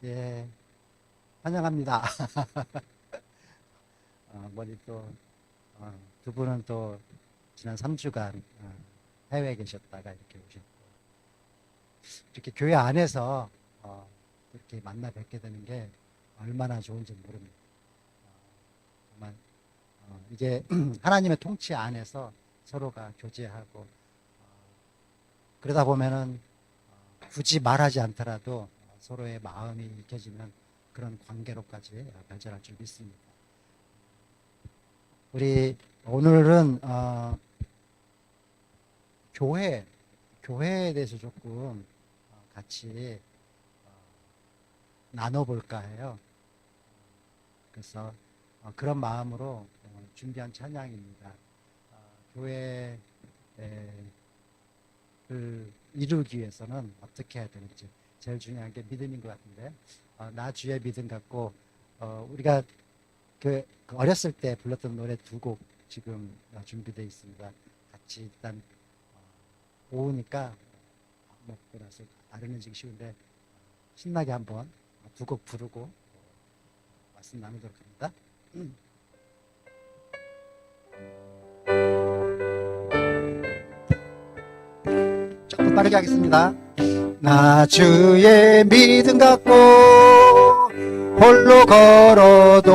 예, 환영합니다. 머리 또, 두 분은 또 지난 3주간 해외에 계셨다가 이렇게 오셨고, 이렇게 교회 안에서 이렇게 만나 뵙게 되는 게 얼마나 좋은지 모릅니다. 정말, 이게 하나님의 통치 안에서 서로가 교제하고, 그러다 보면은 굳이 말하지 않더라도 서로의 마음이 익혀지는 그런 관계로까지 발전할 줄 믿습니다. 우리 오늘은 교회에 대해서 조금 같이 나눠볼까 해요. 그래서 그런 마음으로 준비한 찬양입니다. 교회를 이루기 위해서는 어떻게 해야 되는지 제일 중요한 게 믿음인 것 같은데, 나 주의 믿음 갖고 우리가 그 어렸을 때 불렀던 노래 두 곡 지금 준비되어 있습니다. 같이 일단 오후니까 먹고 나서 아르는지기 쉬운데 신나게 한번 두 곡 부르고 말씀 나누도록 합니다. 조금 빠르게 하겠습니다. 나 주의 믿음 갖고 홀로 걸어도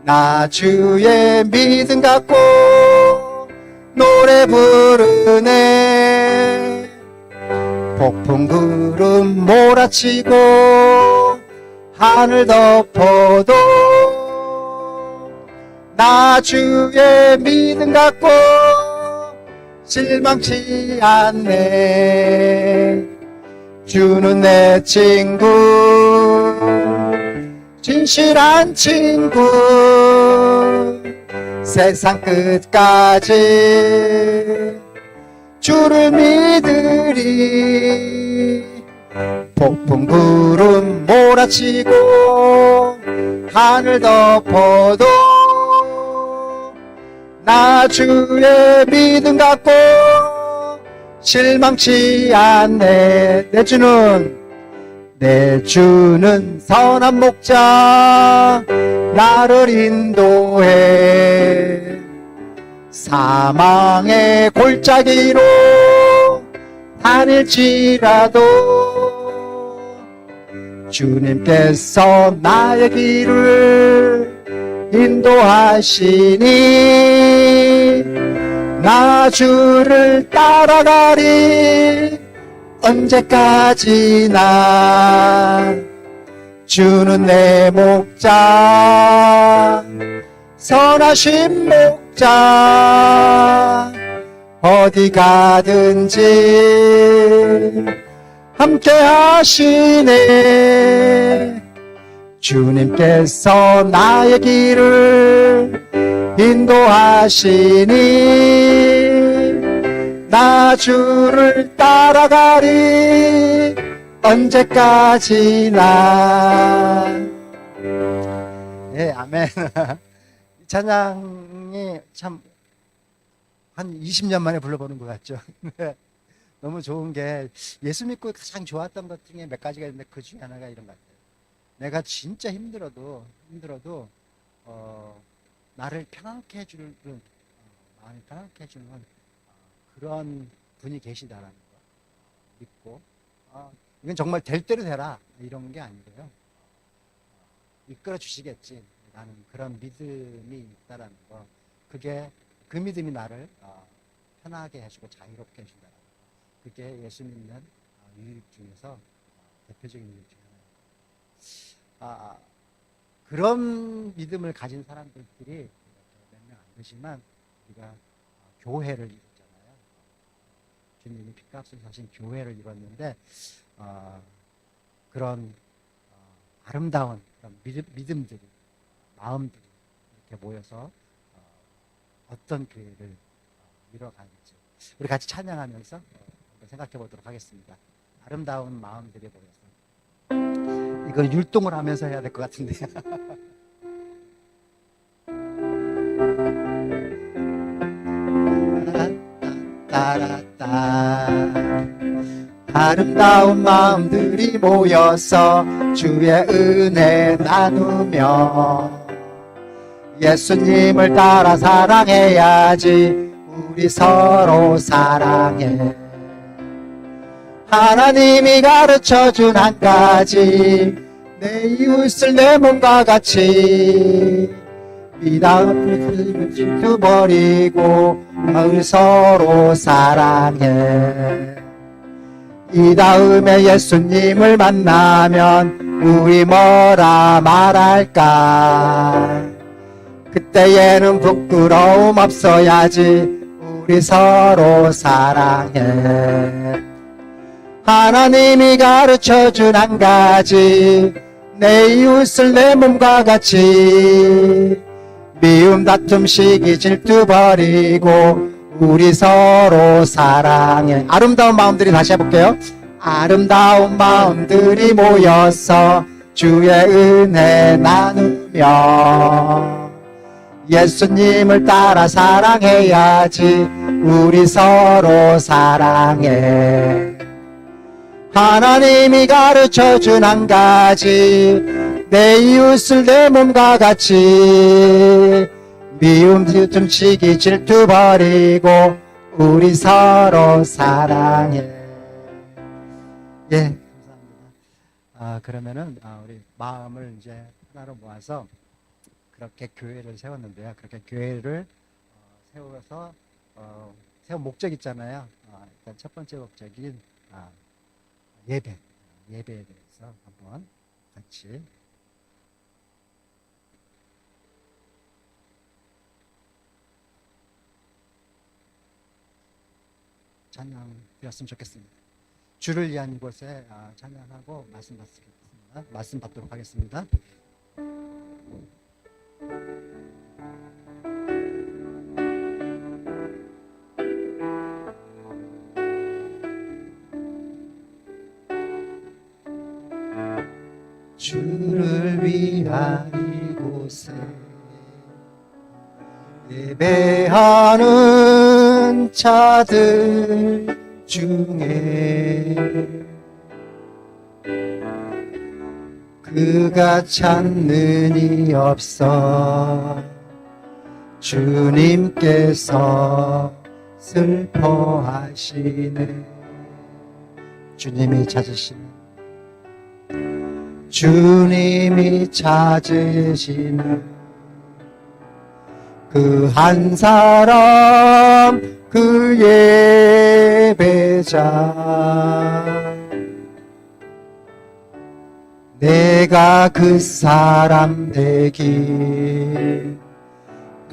나 주의 믿음 갖고 노래 부르네. 폭풍 구름 몰아치고 하늘 덮어도 나 주의 믿음 갖고 실망치 않네. 주는 내 친구, 진실한 친구, 세상 끝까지 주를 믿으리. 폭풍 구름 몰아치고 하늘 덮어도 나 주의 믿음 갖고 실망치 않네. 내 주는 선한 목자 나를 인도해. 사망의 골짜기로 다닐지라도 주님께서 나의 길을 인도하시니 나 주를 따라가리. 언제까지나 주는 내 목자, 선하신 목자. 어디 가든지 함께 하시네. 주님께서 나의 길을 인도하시니 나 주를 따라가리. 언제까지나. 네, 아멘. 이 찬양이 참 한 20년 만에 불러보는 것 같죠. 너무 좋은 게 예수 믿고 가장 좋았던 것 중에 몇 가지가 있는데 그 중에 하나가 이런 것 같아요. 내가 진짜 힘들어도 나를 편안케 해주는 마음이 편안케 해주는 그런 분이 계시다라는 거 믿고, 이건 정말 될 대로 되라 이런 게 아니고요. 이끌어 주시겠지 라는 그런 믿음이 있다라는 거. 그 믿음이 나를 편하게 해주고 자유롭게 해준다는 거. 그게 예수 믿는 유익 중에서 대표적인 유익 중에 하나입니다. 그런 믿음을 가진 사람들끼리 몇 명 안 되지만 우리가 교회를 이뤘잖아요. 주님이 핏값을 사신 교회를 이뤘는데 그런 아름다운 그런 믿음들이, 마음들이 이렇게 모여서 어떤 교회를 이뤄가는지 우리 같이 찬양하면서 한번 생각해 보도록 하겠습니다. 아름다운 마음들이 모여서. 이걸 율동을 하면서 해야 될 것 같은데. 따라따 아름다운 마음들이 모여서 주의 은혜 나누며 예수님을 따라 사랑해야지. 우리 서로 사랑해. 하나님이 가르쳐준 한 가지, 내 이웃을 내 몸과 같이. 미담을 질투버리고 우리 서로 사랑해. 이 다음에 예수님을 만나면 우리 뭐라 말할까? 그때에는 부끄러움 없어야지. 우리 서로 사랑해. 하나님이 가르쳐준 한 가지, 내 이웃을 내 몸과 같이. 미움 다툼 시기 질투 버리고 우리 서로 사랑해. 아름다운 마음들이 다시 해볼게요. 아름다운 마음들이 모여서 주의 은혜 나누며 예수님을 따라 사랑해야지. 우리 서로 사랑해. 하나님이 가르쳐준 한 가지, 내 이웃을 내 몸과 같이. 미움 다툼 시기 질투 버리고 우리 서로 사랑해. 예, 감사합니다. 그러면은 우리 마음을 이제 하나로 모아서 그렇게 교회를 세웠는데요. 그렇게 교회를 세워서 세운 목적 있잖아요. 일단 첫 번째 목적인 예배에 대해서 한번 같이 찬양되었으면 좋겠습니다. 주를 위한 이곳에 찬양하고 말씀 받도록 하겠습니다. 주를 위한 이곳에 예배하는 자들 중에 그가 찾는 이 없어. 주님께서 슬퍼하시네. 주님이 찾으시네. 주님이 찾으시는 그 한 사람, 그 예배자. 내가 그 사람 되길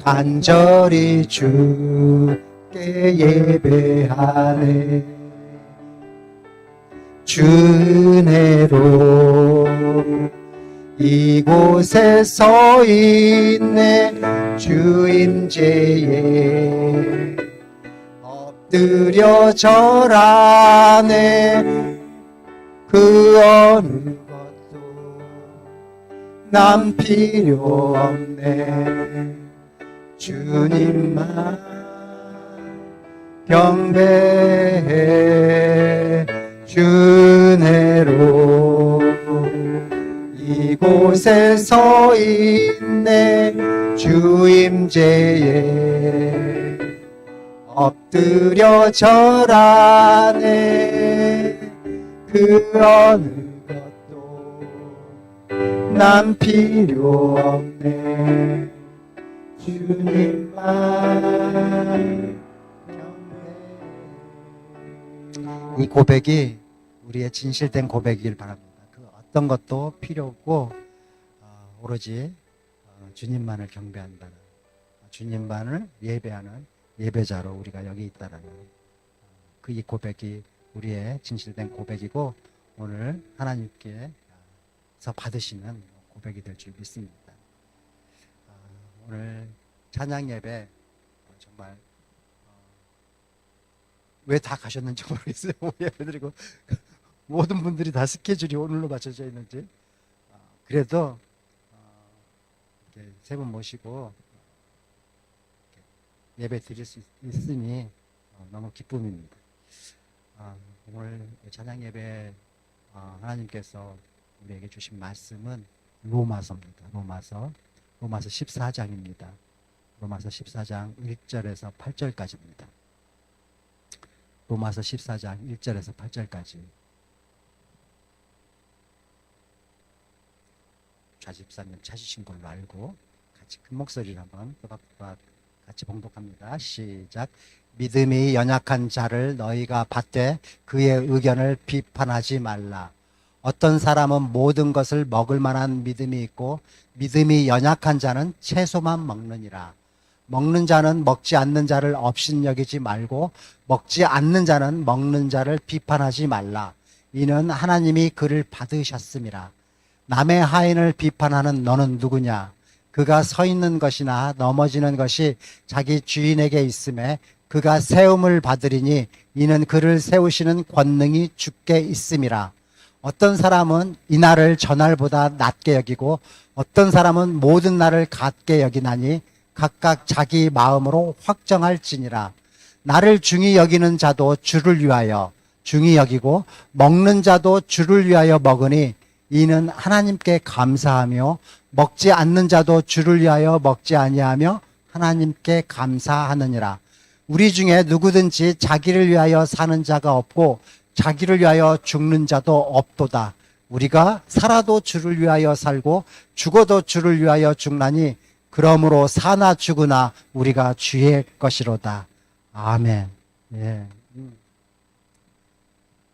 간절히 주께 예배하네. 주 은혜로 이곳에 서 있네. 주 임재에 엎드려 절하네. 그 어느 것도 난 필요 없네. 주님만 경배해. 주 은혜로 이곳에 서 있네. 주 임재에 엎드려 절하네. 그 어느 것도 난 필요 없네. 주님만 경배해. 이 고백이 우리의 진실된 고백이길 바랍니다. 그 어떤 것도 필요 없고 오로지 주님만을 경배한다는, 주님만을 예배하는 예배자로 우리가 여기 있다라는 그 이 고백이 우리의 진실된 고백이고 오늘 하나님께서 받으시는 고백이 될 줄 믿습니다. 오늘 찬양 예배 정말 왜 다 가셨는지 모르겠어요. 예배드리고 모든 분들이 다 스케줄이 오늘로 맞춰져 있는지. 그래도 세 분 모시고 예배 드릴 수 있으니 너무 기쁨입니다. 오늘 찬양 예배 하나님께서 우리에게 주신 말씀은 로마서입니다. 로마서 14장입니다. 로마서 14장 1절에서 8절까지입니다. 로마서 14장 1절에서 8절까지. 좌집사님 찾으신 걸로 알고 같이 큰 목소리로 한번 또박또박 같이 봉독합니다. 시작. 믿음이 연약한 자를 너희가 받되 그의 의견을 비판하지 말라. 어떤 사람은 모든 것을 먹을 만한 믿음이 있고 믿음이 연약한 자는 채소만 먹느니라. 먹는 자는 먹지 않는 자를 업신여기지 말고 먹지 않는 자는 먹는 자를 비판하지 말라. 이는 하나님이 그를 받으셨음이라. 남의 하인을 비판하는 너는 누구냐? 그가 서 있는 것이나 넘어지는 것이 자기 주인에게 있음에 그가 세움을 받으리니 이는 그를 세우시는 권능이 주께 있음이라. 어떤 사람은 이 날을 저날보다 낮게 여기고 어떤 사람은 모든 날을 같게 여기나니 각각 자기 마음으로 확정할지니라. 나를 중히 여기는 자도 주를 위하여 중히 여기고 먹는 자도 주를 위하여 먹으니 이는 하나님께 감사하며 먹지 않는 자도 주를 위하여 먹지 아니하며 하나님께 감사하느니라. 우리 중에 누구든지 자기를 위하여 사는 자가 없고 자기를 위하여 죽는 자도 없도다. 우리가 살아도 주를 위하여 살고 죽어도 주를 위하여 죽나니 그러므로 사나 죽으나 우리가 주의 것이로다. 아멘. 예.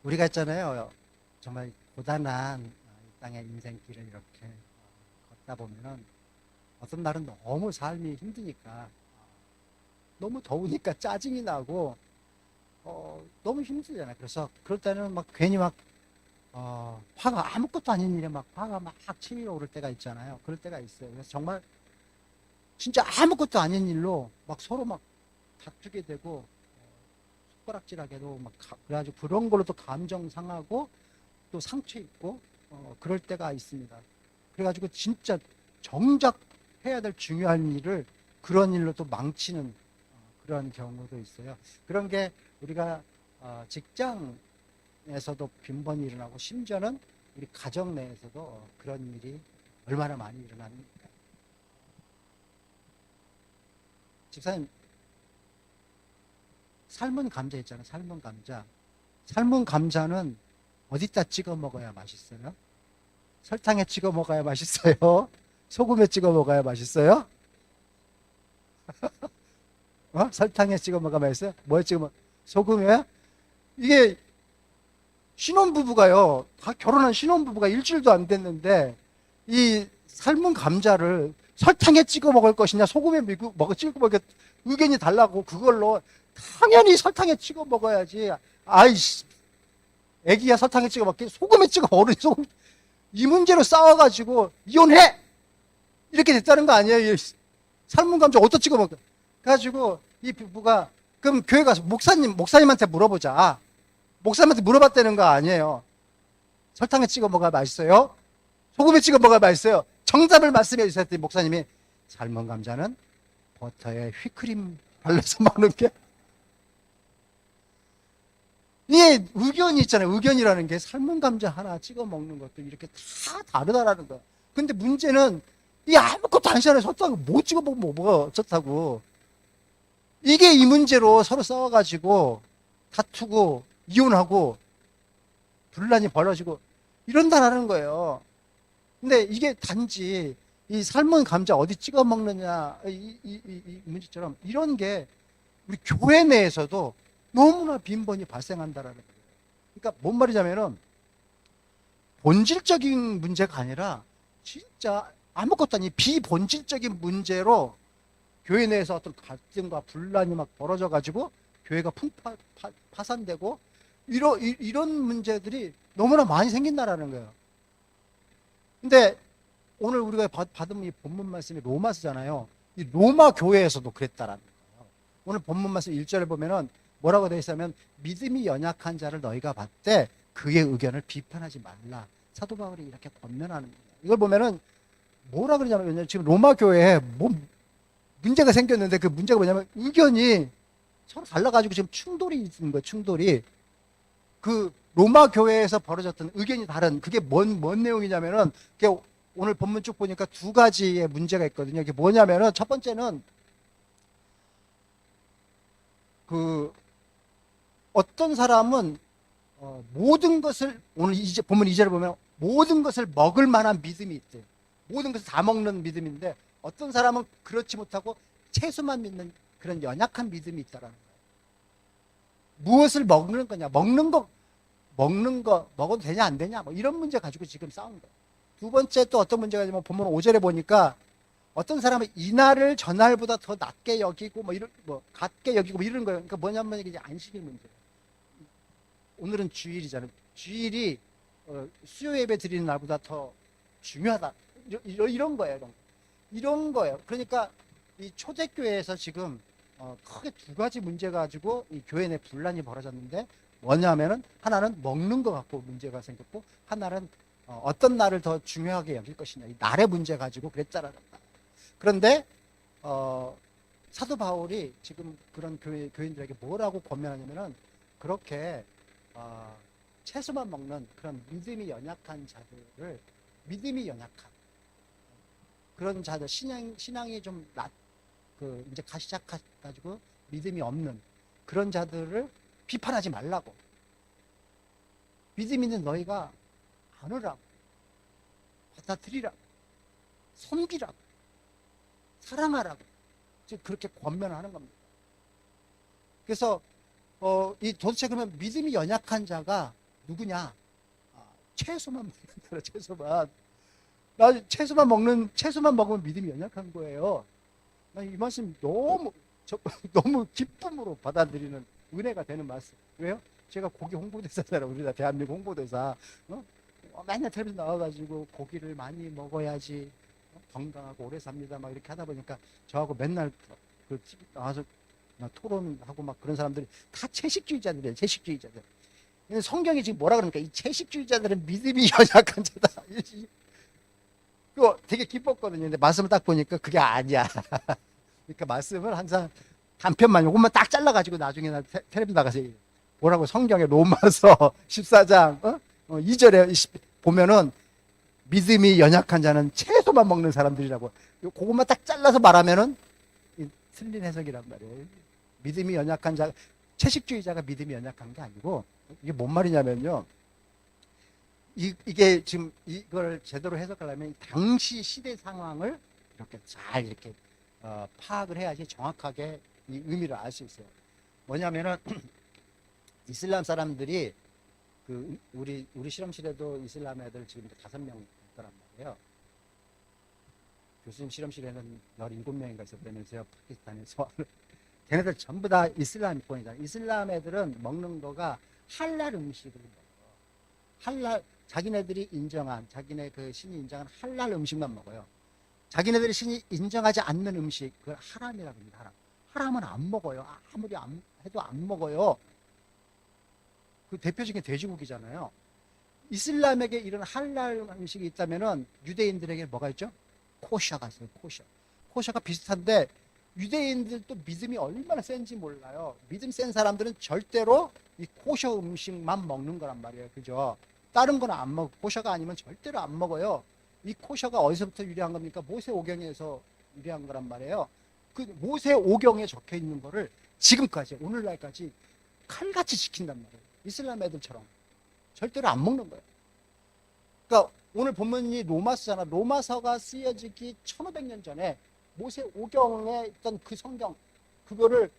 우리가 있잖아요. 정말 고단한 이 땅의 인생길을 이렇게 걷다 보면은 어떤 날은 너무 삶이 힘드니까 너무 더우니까 짜증이 나고 너무 힘들잖아요. 그래서 그럴 때는 막 괜히 막 화가 아무것도 아닌 일에 막 화가 막 치밀어 오를 때가 있잖아요. 그럴 때가 있어요. 그래서 정말 진짜 아무것도 아닌 일로 막 서로 막 다투게 되고 손가락질하게도 막 그래가지고 그런 걸로 또 감정 상하고 또 상처 입고 그럴 때가 있습니다. 그래가지고 진짜 정작 해야 될 중요한 일을 그런 일로 또 망치는 그런 경우도 있어요. 그런 게 우리가 직장에서도 빈번히 일어나고 심지어는 우리 가정 내에서도 그런 일이 얼마나 많이 일어납니까? 집사님, 삶은 감자 있잖아요. 삶은 감자. 삶은 감자는 어디다 찍어 먹어야 맛있어요? 설탕에 찍어 먹어야 맛있어요? 소금에 찍어 먹어야 맛있어요? 설탕에 찍어 먹어야 맛있어요? 뭐에 찍어 먹어요? 소금에? 이게 신혼부부가요, 다 결혼한 신혼부부가 일주일도 안 됐는데 이 삶은 감자를 설탕에 찍어 먹을 것이냐 소금에 찍어 먹을 의견이 달라고 그걸로 당연히 설탕에 찍어 먹어야지. 아이씨, 애기야 설탕에 찍어 먹기 소금에 찍어 어른이 소금. 이 문제로 싸워가지고 이혼해 이렇게 됐다는 거 아니에요. 삶은 감자 어디다 찍어 먹어? 그래가지고 이 부부가 그럼 교회 가서 목사님한테 물어보자. 목사님한테 물어봤다는 거 아니에요. 설탕에 찍어 먹어야 맛있어요? 소금에 찍어 먹어야 맛있어요? 정답을 말씀해 주세요. 목사님이 삶은 감자는 버터에 휘크림 발라서 먹는 게. 이게 의견이 있잖아요. 의견이라는 게 삶은 감자 하나 찍어 먹는 것도 이렇게 다 다르다라는 거야. 근데 문제는 이 아무것도 안 시원해. 설탕을 못 찍어 먹으면 뭐가 어쩌다고. 이게 이 문제로 서로 싸워가지고 다투고 이혼하고 분란이 벌어지고 이런다라는 거예요. 근데 이게 단지 이 삶은 감자 어디 찍어 먹느냐 이 문제처럼 이런 게 우리 교회 내에서도 너무나 빈번히 발생한다라는 거예요. 그러니까 뭔 말이냐면은 본질적인 문제가 아니라 진짜 아무것도 아닌 비본질적인 문제로 교회 내에서 어떤 갈등과 분란이 막 벌어져 가지고 교회가 파산되고 이런 문제들이 너무나 많이 생긴다라는 거예요. 근데 오늘 우리가 받은 이 본문 말씀이 로마서잖아요. 이 로마 교회에서도 그랬다라는 거예요. 오늘 본문 말씀 1절에 보면은 뭐라고 되어 있냐면 믿음이 연약한 자를 너희가 받되 그의 의견을 비판하지 말라. 사도 바울이 이렇게 권면하는 거예요. 이걸 보면은 뭐라 그러냐면 지금 로마 교회에 뭐 문제가 생겼는데 그 문제가 뭐냐면 의견이 서로 달라가지고 지금 충돌이 있는 거예요. 충돌이. 그 로마 교회에서 벌어졌던 의견이 다른 그게 뭔 내용이냐면은 그게 오늘 본문 쭉 보니까 두 가지의 문제가 있거든요. 이게 뭐냐면은 첫 번째는 그 어떤 사람은 모든 것을 오늘 이제 본문 2절을 보면 모든 것을 먹을 만한 믿음이 있대요. 모든 것을 다 먹는 믿음인데 어떤 사람은 그렇지 못하고 채소만 믿는 그런 연약한 믿음이 있다라는 거예요. 무엇을 먹는 거냐? 먹는 거 먹어도 되냐 안 되냐? 뭐 이런 문제 가지고 지금 싸우는 거예요. 두 번째 또 어떤 문제가 있냐면 본문 5절에 보니까 어떤 사람은 이날을 전날보다 더 낮게 여기고 같게 여기고 뭐 이런 거예요. 그러니까 뭐냐면 이게 안식일 문제예요. 오늘은 주일이잖아요. 주일이 수요 예배 드리는 날보다 더 중요하다. 이런 거예요. 이런 거예요. 그러니까 이 초대교회에서 지금 크게 두 가지 문제 가지고 이 교회 내 분란이 벌어졌는데 뭐냐면은 하나는 먹는 거 갖고 문제가 생겼고 하나는 어떤 날을 더 중요하게 여길 것이냐 이 날의 문제 가지고 그랬잖아요. 그런데 사도 바울이 지금 그런 교인들에게 뭐라고 권면하냐면은 그렇게 채소만 먹는 그런 믿음이 연약한 자들을 믿음이 연약한 그런 자들 신앙이 좀 이제 시작해가지고 믿음이 없는 그런 자들을 비판하지 말라고. 믿음 있는 너희가 안으라고, 받아들이라고, 섬기라고, 사랑하라고 지금 그렇게 권면하는 겁니다. 그래서 도대체 그러면 믿음이 연약한 자가 누구냐? 채소만 먹는 거라. 채소만 먹으면 믿음이 연약한 거예요. 난 이 말씀 너무 기쁨으로 받아들이는 은혜가 되는 말씀. 왜요? 제가 고기 홍보대사잖아요. 우리나라 대한민국 홍보대사. 맨날 텔레비전 나와가지고 고기를 많이 먹어야지 건강하고 오래 삽니다. 막 이렇게 하다 보니까 저하고 맨날 그 TV 나와서 토론하고 막 그런 사람들이 다 채식주의자들이에요. 채식주의자들. 성경이 지금 뭐라 그러니까 이 채식주의자들은 믿음이 연약한 자다. 그거 되게 기뻤거든요. 근데 말씀을 딱 보니까 그게 아니야. 그러니까 말씀을 항상 단편만 요것만 딱 잘라가지고 나중에 텔레비전 나가서 뭐라고 성경에 로마서 14장 2절에 보면은 믿음이 연약한 자는 채소만 먹는 사람들이라고 그것만 딱 잘라서 말하면은 틀린 해석이란 말이에요. 믿음이 연약한 자, 채식주의자가 믿음이 연약한 게 아니고 이게 뭔 말이냐면요. 이게 지금 이걸 제대로 해석하려면 당시 시대 상황을 이렇게 잘 이렇게 파악을 해야지 정확하게 이 의미를 알 수 있어요. 뭐냐면은 이슬람 사람들이 우리 실험실에도 이슬람 애들 지금 5명 있더란 말이에요. 교수님 실험실에는 17명인가 있었다면서요. 파키스탄에서. 걔네들 전부 다 이슬람권이잖아요. 이슬람 애들은 먹는 거가 할랄 음식을 먹어요. 할랄, 자기네들이 인정한, 자기네 그 신이 인정한 할랄 음식만 먹어요. 자기네들이 신이 인정하지 않는 음식, 그걸 하람이라고 합니다. 하람은 안 먹어요. 아무리 해도 안 먹어요. 그 대표적인 돼지고기잖아요. 이슬람에게 이런 할랄 음식이 있다면은 유대인들에게 뭐가 있죠? 코샤가 있어요. 코샤가 비슷한데 유대인들도 믿음이 얼마나 센지 몰라요. 믿음 센 사람들은 절대로 이 코셔 음식만 먹는 거란 말이에요. 그죠? 다른 거는 안 먹고 코셔가 아니면 절대로 안 먹어요. 이 코셔가 어디서부터 유래한 겁니까? 모세오경에서 유래한 거란 말이에요. 그 모세오경에 적혀 있는 거를 지금까지 오늘날까지 칼같이 지킨단 말이에요. 이슬람 애들처럼 절대로 안 먹는 거예요. 그러니까 오늘 본문이 로마서잖아. 로마서가 쓰여지기 1500년 전에 모세오경에 있던 그 성경 그거를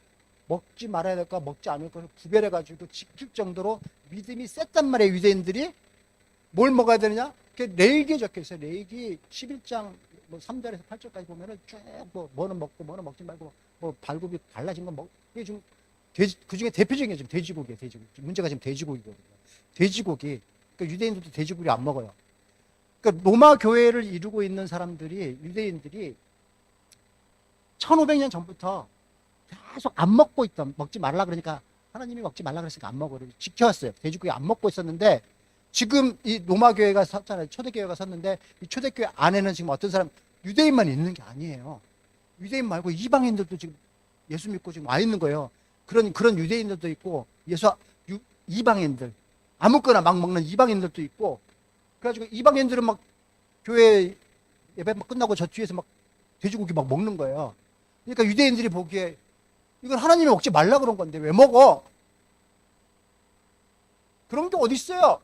먹지 말아야 될까 먹지 않을 것을 구별해가지고 지킬 정도로 믿음이 셌단 말이에요. 유대인들이 뭘 먹어야 되느냐? 레위기에 적혀 있어요. 레위기 11장 3절에서 8절까지 보면은 쭉 뭐는 먹고 뭐는 먹지 말고 발굽이 갈라진 건 이게 좀 그 중에 대표적인 게 지금 돼지고기예요. 돼지고기. 문제가 지금 돼지고기거든요. 돼지고기. 그러니까 유대인들도 돼지고기 안 먹어요. 그러니까 로마 교회를 이루고 있는 사람들이 유대인들이 1500년 전부터 계속 안 먹고 먹지 말라 그러니까 하나님이 먹지 말라 그랬으니까 안 먹어요. 지켜왔어요. 돼지고기 안 먹고 있었는데 지금 이 로마 교회가 섰잖아요. 초대교회가 섰는데 이 초대교회 안에는 지금 어떤 사람 유대인만 있는 게 아니에요. 유대인 말고 이방인들도 지금 예수 믿고 지금 와 있는 거예요. 그런 유대인들도 있고 이방인들 아무거나 막 먹는 이방인들도 있고, 그래가지고 이방인들은 막 교회 예배 막 끝나고 저 뒤에서 막 돼지고기 막 먹는 거예요. 그러니까 유대인들이 보기에 이건 하나님이 먹지 말라 그런 건데 왜 먹어? 그런 게 어디 있어요?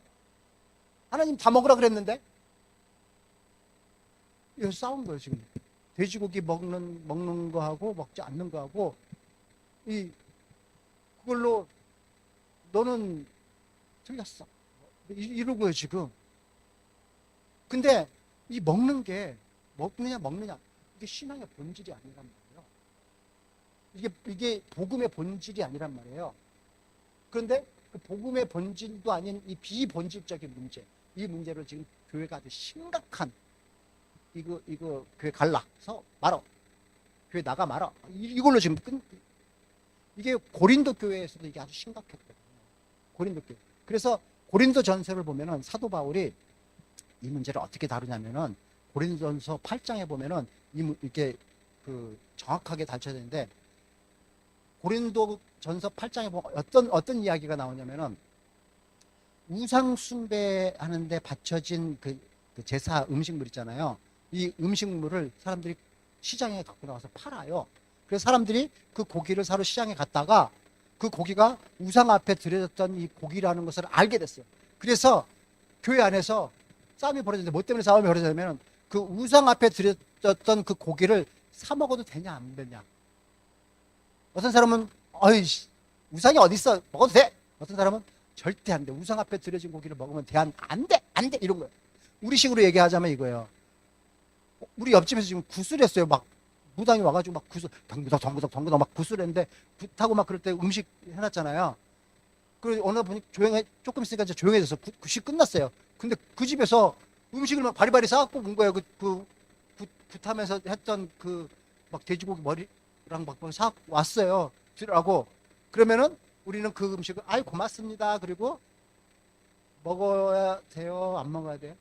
하나님 다 먹으라 그랬는데. 이거 싸운 거예요 지금. 돼지고기 먹는 거하고 먹지 않는 거하고 그걸로 너는 틀렸어 이러고요 지금. 근데 이 먹는 게 먹느냐 이게 신앙의 본질이 아니란 말이에요. 이게 복음의 본질이 아니란 말이에요. 그런데 그 복음의 본질도 아닌 이 비본질적인 문제, 이 문제를 지금 교회가 아주 심각한 이거 교회 갈라서 말어, 교회 나가 말어, 이걸로 지금 이게 고린도 교회에서도 이게 아주 심각했거든요. 고린도 교회. 그래서 고린도 전서를 보면은 사도 바울이 이 문제를 어떻게 다루냐면은 고린도전서 8장에 보면은 이게 정확하게 다뤄야 되는데, 고린도전서 8장에 보면 어떤 이야기가 나오냐면은 우상 숭배하는데 바쳐진 그 제사 음식물 있잖아요. 이 음식물을 사람들이 시장에 갖고 나와서 팔아요. 그래서 사람들이 그 고기를 사러 시장에 갔다가 그 고기가 우상 앞에 드려졌던 이 고기라는 것을 알게 됐어요. 그래서 교회 안에서 싸움이 벌어졌는데, 뭐 때문에 싸움이 벌어졌냐면 그 우상 앞에 드려졌던 그 고기를 사 먹어도 되냐 안 되냐. 어떤 사람은 어이씨 우상이 어디 있어 먹어도 돼. 어떤 사람은 절대 안 돼. 우상 앞에 드려진 고기를 먹으면 안 돼 이런 거예요. 우리식으로 얘기하자면 이거예요. 우리 옆집에서 지금 구슬했어요. 막 무당이 와가지고 막 구슬 덩구덕 막 구슬했는데 굿하고 막 그럴 때 음식 해놨잖아요. 그리고 어느 날 보니 조금 있으니까 이제 조용해져서 굿이 끝났어요. 근데 그 집에서 음식을 막 바리바리 싸갖고 온 거예요. 굿하면서 했던 막 돼지고기 머리랑 막 사 왔어요. 들으라고. 그러면은 우리는 그 음식을 아이 고맙습니다. 그리고 먹어야 돼요? 안 먹어야 돼요?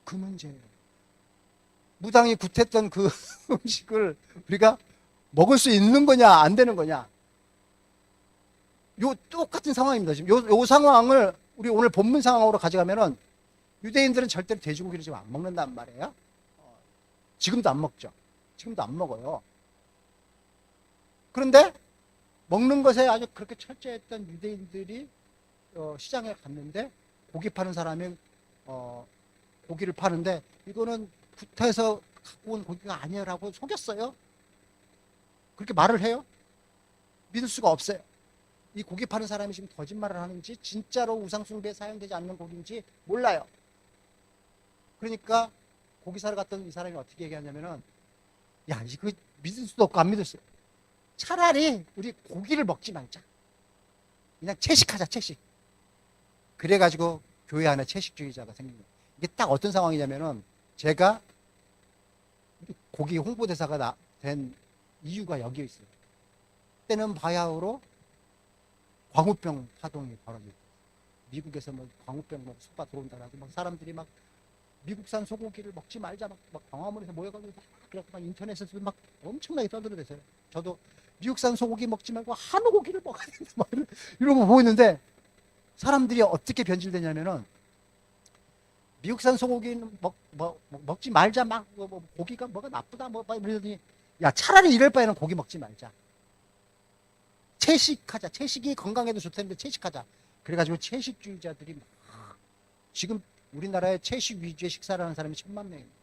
그 문제예요. 무당이 굿했던 그 음식을 우리가 먹을 수 있는 거냐 안 되는 거냐. 요 똑같은 상황입니다. 지금 요 상황을 우리 오늘 본문 상황으로 가져가면은 유대인들은 절대로 돼지고기를 지금 안 먹는단 말이에요. 지금도 안 먹죠. 지금도 안 먹어요. 그런데 먹는 것에 아주 그렇게 철저했던 유대인들이 시장에 갔는데 고기 파는 사람이 고기를 파는데 이거는 굿해서 갖고 온 고기가 아니라고 속였어요. 그렇게 말을 해요. 믿을 수가 없어요. 이 고기 파는 사람이 지금 거짓말을 하는지 진짜로 우상숭배에 사용되지 않는 고기인지 몰라요. 그러니까 고기 사러 갔던 이 사람이 어떻게 얘기하냐면은 야 이거 믿을 수도 없고 안 믿을 수. 차라리 우리 고기를 먹지 말자. 그냥 채식하자 채식. 그래가지고 교회 안에 채식주의자가 생긴 거예요. 이게 딱 어떤 상황이냐면은 제가 고기 홍보대사가 된 이유가 여기에 있어요. 그때는 바야흐로 광우병 파동이 벌어지고 미국에서 뭐 광우병 소가 들어온다라고 막 사람들이 막 미국산 소고기를 먹지 말자 막 광화문에서 모여가지고 막 인터넷에서 막 엄청나게 떠들어대세요. 저도 미국산 소고기 먹지 말고 한우 고기를 먹어야 된다 막 이러고 보고 있는데 사람들이 어떻게 변질되냐면은 미국산 소고기는 먹지 말자 막 고기가 뭐가 나쁘다 뭐 이러더니 야 차라리 이럴 바에는 고기 먹지 말자. 채식하자. 채식이 건강에도 좋다는데 채식하자. 그래가지고 채식주의자들이 막 지금 우리나라에 채식 위주의 식사를 하는 사람이 1000만 명입니다.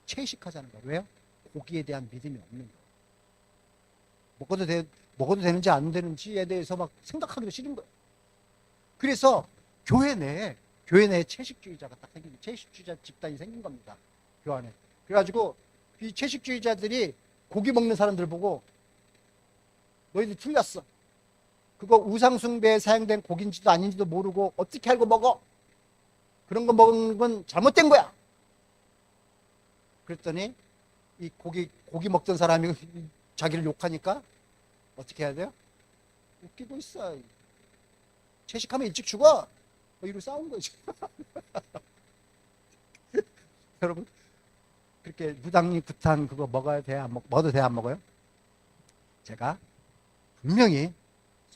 채식하자는 거예요. 왜요? 고기에 대한 믿음이 없는 거예요. 먹어도 되는지 안 되는지에 대해서 막 생각하기도 싫은 거예요. 그래서 교회 내에 채식주의자가 딱 생긴, 채식주의자 집단이 생긴 겁니다. 교회 안에. 그래가지고 이 채식주의자들이 고기 먹는 사람들 보고 너희들 틀렸어. 그거 우상숭배에 사용된 고기인지도 아닌지도 모르고 어떻게 알고 먹어? 그런 거 먹는 건 잘못된 거야. 그랬더니 이 고기 먹던 사람이 자기를 욕하니까 어떻게 해야 돼요? 웃기고 있어. 채식하면 일찍 죽어. 이러고 싸운 거지. 여러분 그렇게 무당이 굿한 그거 먹어야 돼? 먹어도 돼? 안 먹어요? 제가 분명히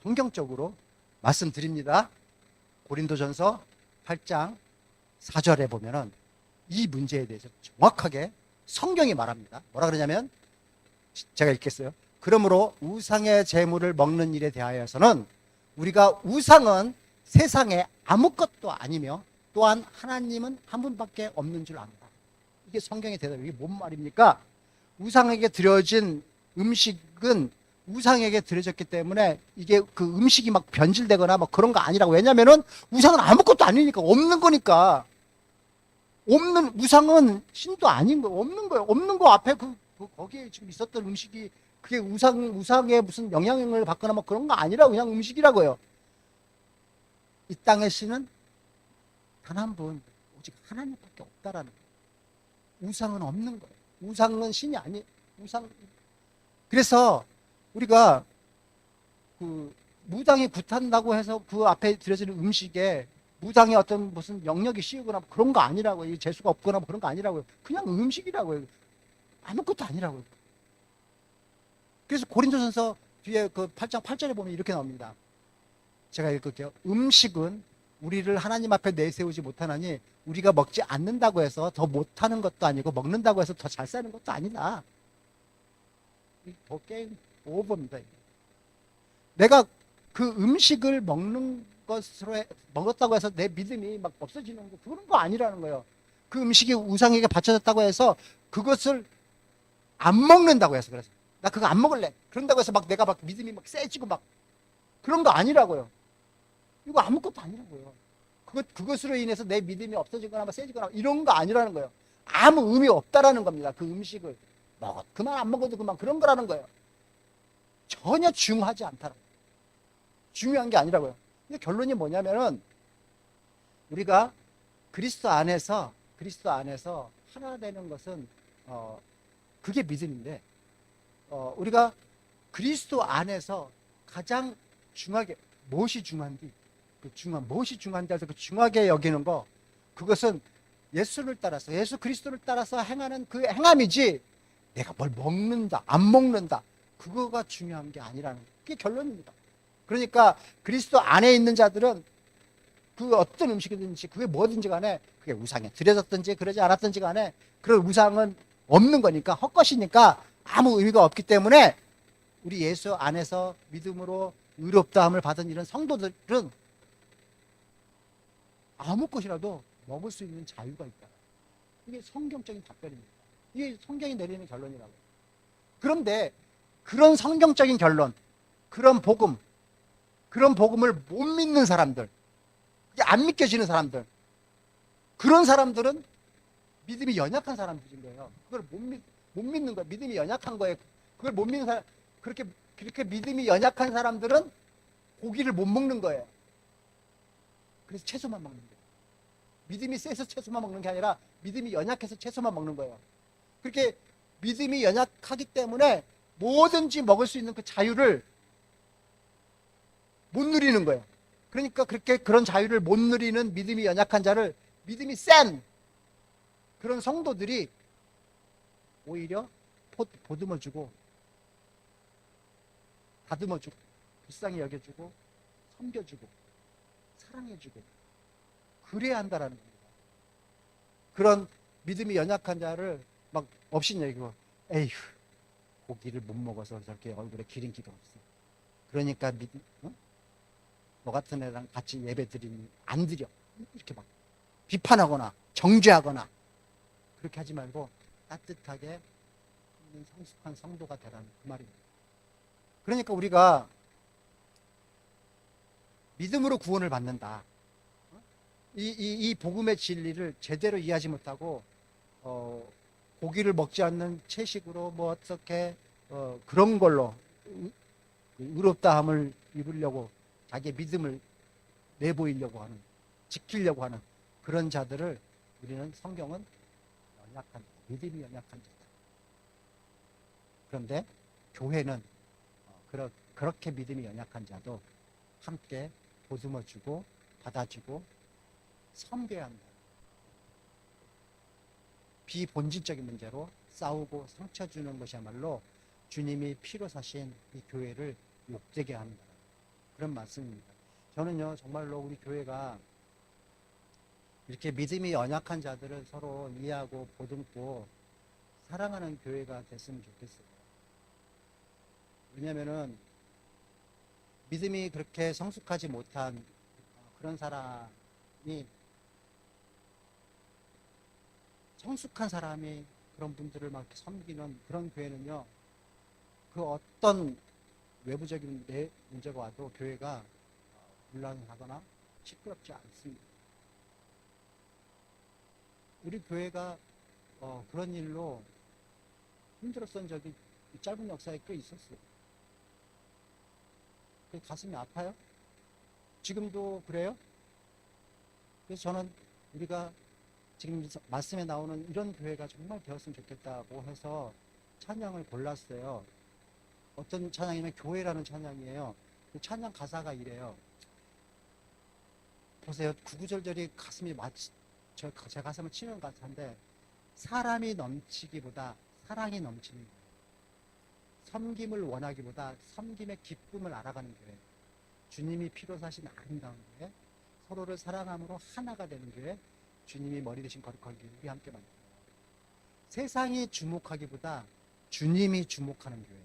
성경적으로 말씀드립니다. 고린도전서 8장 4절에 보면은 이 문제에 대해서 정확하게 성경이 말합니다. 뭐라 그러냐면, 제가 읽겠어요. 그러므로 우상의 제물을 먹는 일에 대하여서는 우리가 우상은 세상에 아무것도 아니며 또한 하나님은 한 분밖에 없는 줄 안다. 이게 성경의 대답이에요. 이게 뭔 말입니까? 우상에게 드려진 음식은 우상에게 드려졌기 때문에 이게 그 음식이 막 변질되거나 막 그런 거 아니라고. 왜냐면은 우상은 아무것도 아니니까, 없는 거니까. 우상은 신도 아닌 거예요. 없는 거예요. 없는 거 앞에 거기에 지금 있었던 음식이 그게 우상에 무슨 영향을 받거나 뭐 그런 거 아니라고. 그냥 음식이라고요. 이 땅의 신은 단 한 분, 오직 하나님밖에 없다라는 거예요. 우상은 없는 거예요. 우상은 신이 아니, 그래서 우리가 그 무당이 굿한다고 해서 그 앞에 드려지는 음식에 무당의 어떤 무슨 영역이 씌우거나 그런 거 아니라고요. 재수가 없거나 그런 거 아니라고요. 그냥 음식이라고요. 아무것도 아니라고요. 그래서 고린도전서 뒤에 그 8장 8절에 보면 이렇게 나옵니다. 제가 읽을게요. 음식은 우리를 하나님 앞에 내세우지 못하나니 우리가 먹지 않는다고 해서 더 못하는 것도 아니고 먹는다고 해서 더 잘 사는 것도 아니다. 더 게임 오버입니다. 내가 그 음식을 먹었다고 해서 내 믿음이 막 없어지는 거, 그런 거 아니라는 거예요. 그 음식이 우상에게 바쳐졌다고 해서 그것을 안 먹는다고 해서, 그래서 나 그거 안 먹을래, 그런다고 해서 막 내가 막 믿음이 막 세지고 막 그런 거 아니라고요. 이거 아무것도 아니라고요. 그것으로 인해서 내 믿음이 없어지거나 막 세지거나 이런 거 아니라는 거예요. 아무 의미 없다라는 겁니다. 그 음식을 그만 안 먹어도 그만, 그런 거라는 거예요. 전혀 중요하지 않다는 거예요. 중요한 게 아니라고요. 근데 결론이 뭐냐면은, 우리가 그리스도 안에서 하나 되는 것은 그게 믿음인데, 우리가 그리스도 안에서 가장 중요하게 무엇이 중요한지, 무엇이 중요한지 해서 그 중요하게 여기는 거, 그것은 예수를 따라서, 예수 그리스도를 따라서 행하는 그 행함이지, 내가 뭘 먹는다 안 먹는다 그거가 중요한 게 아니라는, 그게 결론입니다. 그러니까 그리스도 안에 있는 자들은 그 어떤 음식이든지 그게 뭐든지 간에, 그게 우상에 드려졌든지 그러지 않았든지 간에 그런 우상은 없는 거니까, 헛것이니까 아무 의미가 없기 때문에 우리 예수 안에서 믿음으로 의롭다함을 받은 이런 성도들은 아무 것이라도 먹을 수 있는 자유가 있다. 이게 성경적인 답변입니다. 이게 성경이 내리는 결론이라고. 그런데 그런 성경적인 결론, 그런 복음을 못 믿는 사람들, 그게 안 믿겨지는 사람들, 그런 사람들은 믿음이 연약한 사람들인 거예요. 그걸 못 믿는 거예요. 믿음이 연약한 거예요. 그걸 못 믿는 사람, 그렇게 믿음이 연약한 사람들은 고기를 못 먹는 거예요. 그래서 채소만 먹는 거예요. 믿음이 세서 채소만 먹는 게 아니라 믿음이 연약해서 채소만 먹는 거예요. 그렇게 믿음이 연약하기 때문에 뭐든지 먹을 수 있는 그 자유를 못 누리는 거예요. 그러니까 그런 자유를 못 누리는 믿음이 연약한 자를, 믿음이 센 그런 성도들이 오히려 보듬어주고 다듬어주고 불쌍히 여겨주고 섬겨주고 사랑해주고 그래야 한다라는 겁니다. 그런 믿음이 연약한 자를 막 없인 얘기고, 에휴 고기를 못 먹어서 저렇게 얼굴에 기름기가 없어, 그러니까 너 같은 애랑 같이 예배 드리니 안 드려, 이렇게 막 비판하거나 정죄하거나 그렇게 하지 말고 따뜻하게 성숙한 성도가 되라는 그 말입니다. 그러니까 우리가 믿음으로 구원을 받는다, 이 복음의 진리를 제대로 이해하지 못하고 고기를 먹지 않는 채식으로 뭐 어떻게 그런 걸로 의롭다함을 입으려고 자기의 믿음을 내보이려고 하는, 지키려고 하는 그런 자들을 우리는, 성경은 연약한, 믿음이 연약한 자다. 그런데 교회는 그렇게 믿음이 연약한 자도 함께 보듬어주고 받아주고 섬겨야 한다. 비본질적인 문제로 싸우고 상처 주는 것이야말로 주님이 피로 사신 이 교회를 욕되게 한다. 그런 말씀입니다. 저는요, 정말로 우리 교회가 이렇게 믿음이 연약한 자들을 서로 이해하고 보듬고 사랑하는 교회가 됐으면 좋겠어요. 왜냐면은 믿음이 그렇게 성숙하지 못한 그런 사람이, 성숙한 사람이 그런 분들을 막 섬기는 그런 교회는요, 그 어떤 외부적인 문제가 와도 교회가 불란하거나 시끄럽지 않습니다. 우리 교회가 그런 일로 힘들었던 적이 짧은 역사에 꽤 있었어요. 그 가슴이 아파요. 지금도 그래요. 그래서 저는 우리가 지금 말씀에 나오는 이런 교회가 정말 되었으면 좋겠다고 해서 찬양을 골랐어요. 어떤 찬양이면 교회라는 찬양이에요. 그 찬양 가사가 이래요. 보세요. 구구절절이 가슴이 제 가슴을 치는 가사인데, 사람이 넘치기보다 사랑이 넘치는 거예요. 섬김을 원하기보다 섬김의 기쁨을 알아가는 교회. 주님이 피로 사신 아름다운 교회. 서로를 사랑함으로 하나가 되는 교회. 주님이 머리 대신 거룩한 교회. 우리 함께 만나요. 세상이 주목하기보다 주님이 주목하는 교회.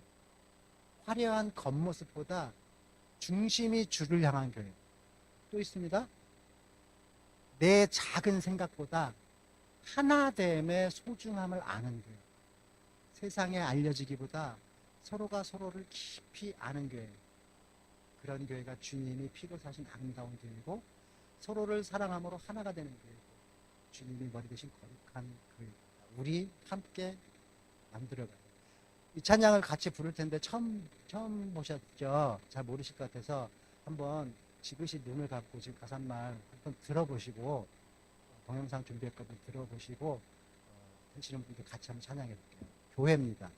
화려한 겉모습보다 중심이 주를 향한 교회. 또 있습니다. 내 작은 생각보다 하나됨의 소중함을 아는 교회. 세상에 알려지기보다 서로가 서로를 깊이 아는 교회. 그런 교회가 주님이 피로 사신 아름다운 교회고, 서로를 사랑함으로 하나가 되는 교회고, 주님이 머리 대신 거룩한 교회입니다. 우리 함께 만들어가요. 이 찬양을 같이 부를 텐데 처음 보셨죠? 잘 모르실 것 같아서 한번 지그시 눈을 감고 지금 가사말 한번 들어보시고, 동영상 준비했거든요. 들어보시고 되시는 분들 같이 한번 찬양해 볼게요. 교회입니다.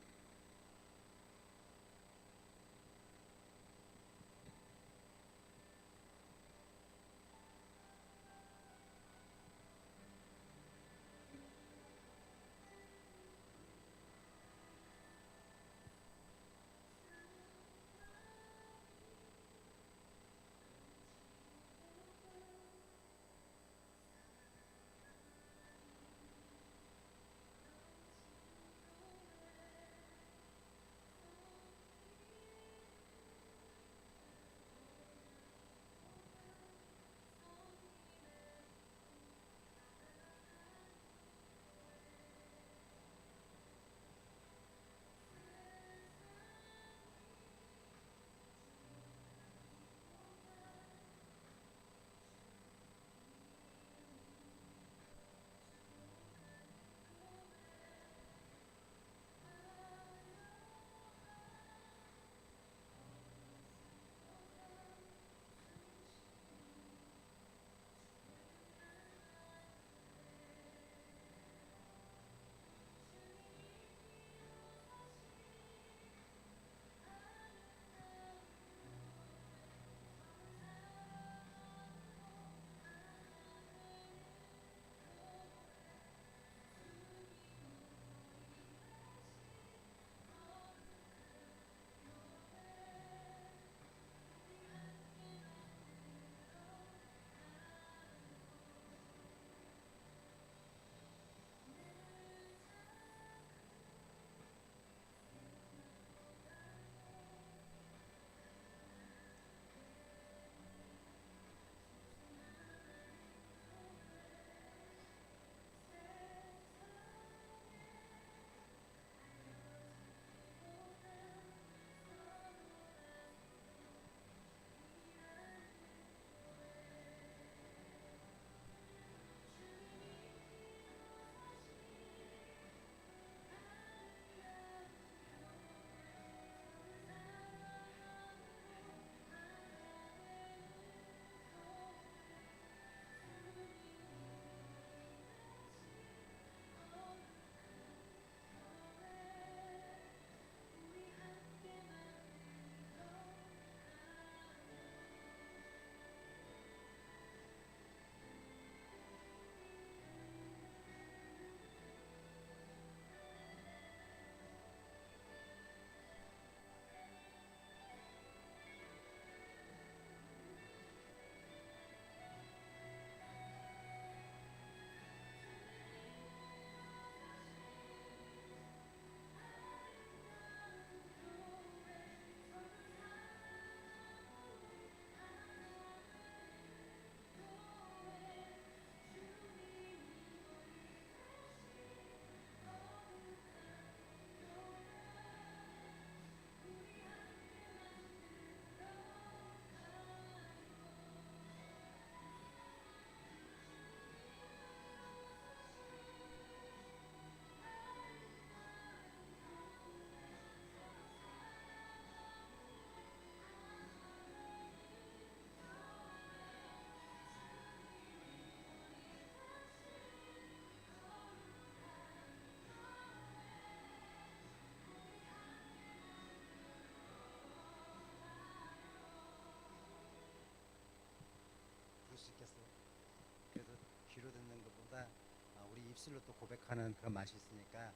입술로 또 고백하는 그런 맛이 있으니까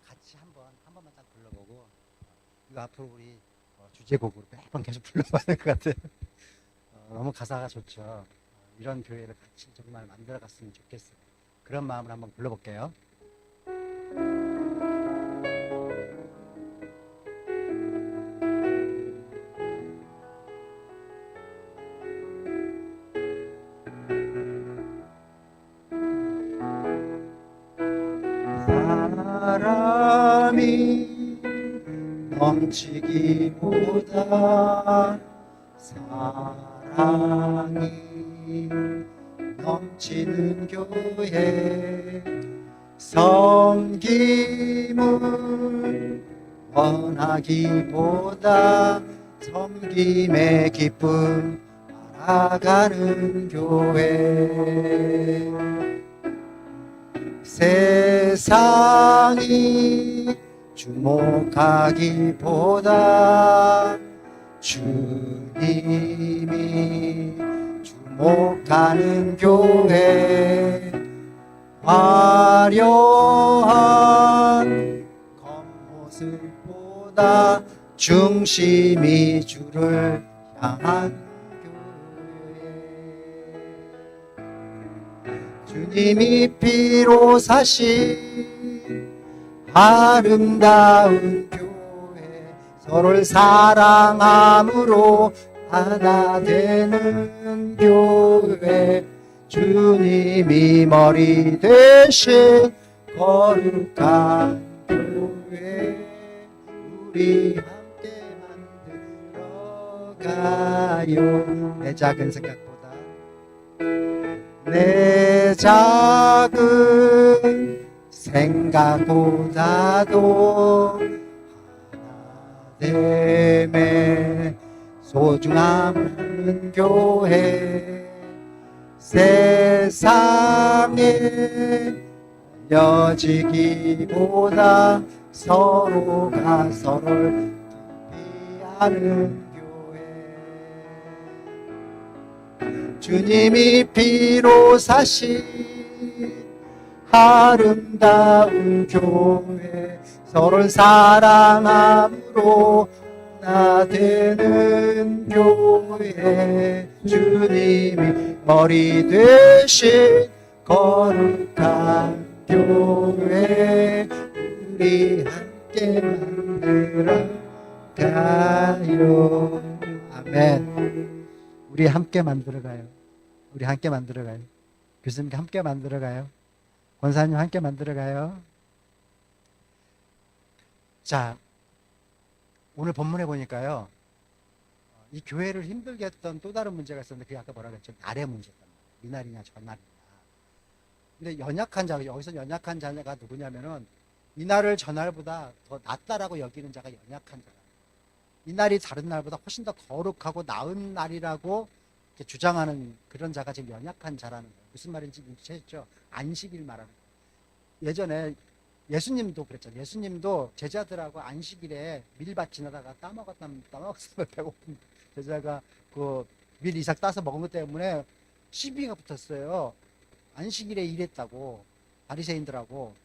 같이 한 번만 딱 불러보고 이거 앞으로 우리 주제곡으로 매번 계속 불러봐야 될 것 같아요. 너무 가사가 좋죠. 이런 교회를 같이 정말 만들어갔으면 좋겠어요. 그런 마음으로 한번 불러볼게요. 사람이 넘치기보다 사랑이 넘치는 교회, 섬김을 원하기보다 섬김의 기쁨 알아가는 교회, 세상이 주목하기보다 주님이 주목하는 교회, 화려한 겉모습보다 중심이 주를 향한 교회, 주님이 피로 사신 아름다운 교회, 서로를 사랑함으로 하나 되는 교회, 주님이 머리 대신 거룩한 교회, 우리 함께 만들어가요. 내 작은 생각보다 내 작은 생각보다도 하나됨의 소중함은 교회, 세상에 알려지기보다 서로가 서로를 깊이 아는 교회, 주님이 피로 사신 아름다운 교회, 서로를 사랑함으로 하나 되는 교회, 주님이 머리 되신 거룩한 교회, 우리 함께 만들어가요. 아멘. 우리 함께 만들어가요. 우리 함께 만들어가요. 교수님과 함께 만들어가요. 권사님 함께 만들어가요. 자, 오늘 본문에 보니까요, 이 교회를 힘들게 했던 또 다른 문제가 있었는데, 그게 아까 뭐라 그랬죠? 날의 문제였단 말이에요. 이날이냐 저날이냐. 근데 연약한 자, 여기서 연약한 자가 누구냐면은 이날을 저날보다 더 낫다라고 여기는 자가 연약한 자가, 이날이 다른 날보다 훨씬 더 거룩하고 나은 날이라고 이렇게 주장하는 그런 자가 지금 연약한 자라는 거예요. 무슨 말인지 눈치챘죠? 안식일 말하는 거예요. 예전에 예수님도 그랬잖아요. 예수님도 제자들하고 안식일에 밀밭 지나다가 따먹었으면 배고픈 제자가 그 밀 이삭 따서 먹은 것 때문에 시비가 붙었어요. 안식일에 일했다고, 바리새인들하고.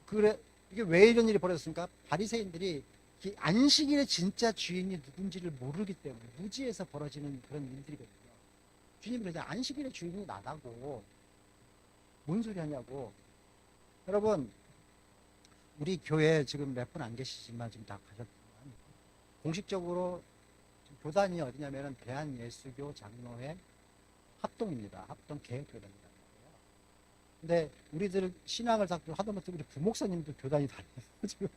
그래, 이게 왜 이런 일이 벌어졌습니까? 바리새인들이 안식일의 진짜 주인이 누군지를 모르기 때문에 무지에서 벌어지는 그런 일들이거든요. 주님이 그러잖아요. 안식일의 주인이 나다고. 뭔 소리 하냐고. 여러분, 우리 교회 지금 몇 분 안 계시지만 지금 다 가셨지만 공식적으로 교단이 어디냐면은 대한예수교 장로회 합동입니다. 합동 개혁교단이라는 거예요. 근데 우리들 신앙을 하다못해 우리 부목사님도 교단이 다르요 지금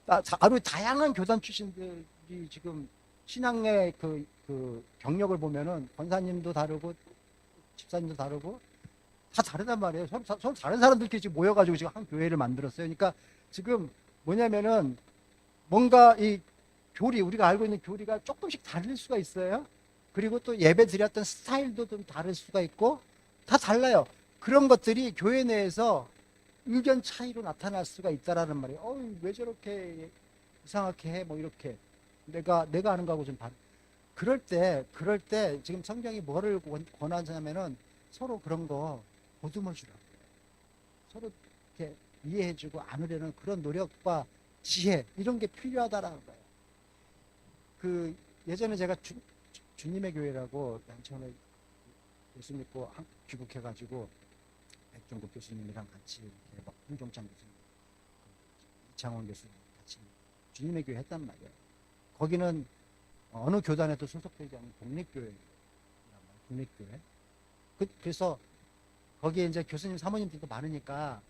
아주 다양한 교단 출신들이 지금 신앙의 그 경력을 보면은 권사님도 다르고 집사님도 다르고 다 다르단 말이에요. 서로 다른 사람들끼리 지금 모여가지고 지금 한 교회를 만들었어요. 그러니까 지금 뭐냐면은 뭔가 이 교리, 우리가 알고 있는 교리가 조금씩 다를 수가 있어요. 그리고 또 예배 드렸던 스타일도 좀 다를 수가 있고 다 달라요. 그런 것들이 교회 내에서 의견 차이로 나타날 수가 있다라는 말이에요. 왜 저렇게 이상하게 해? 뭐 이렇게 내가 아는 거하고 좀 다른. 그럴 때 지금 성경이 뭐를 권하냐면은 서로 그런 거 보듬어 주라고. 서로 이렇게 이해해주고 안으려는 그런 노력과 지혜 이런 게 필요하다라는 거예요. 그 예전에 제가 주님의 교회라고 양천에 예수 믿고 귀국해가지고 백종국 교수님이랑 같이 이렇게 막 홍종찬 교수님, 이창원 교수님 같이 주님의 교회 했단 말이에요. 거기는 어느 교단에도 소속되지 않은 독립교회란 말이에요. 독립교회. 그래서 거기에 이제 교수님 사모님들도 많으니까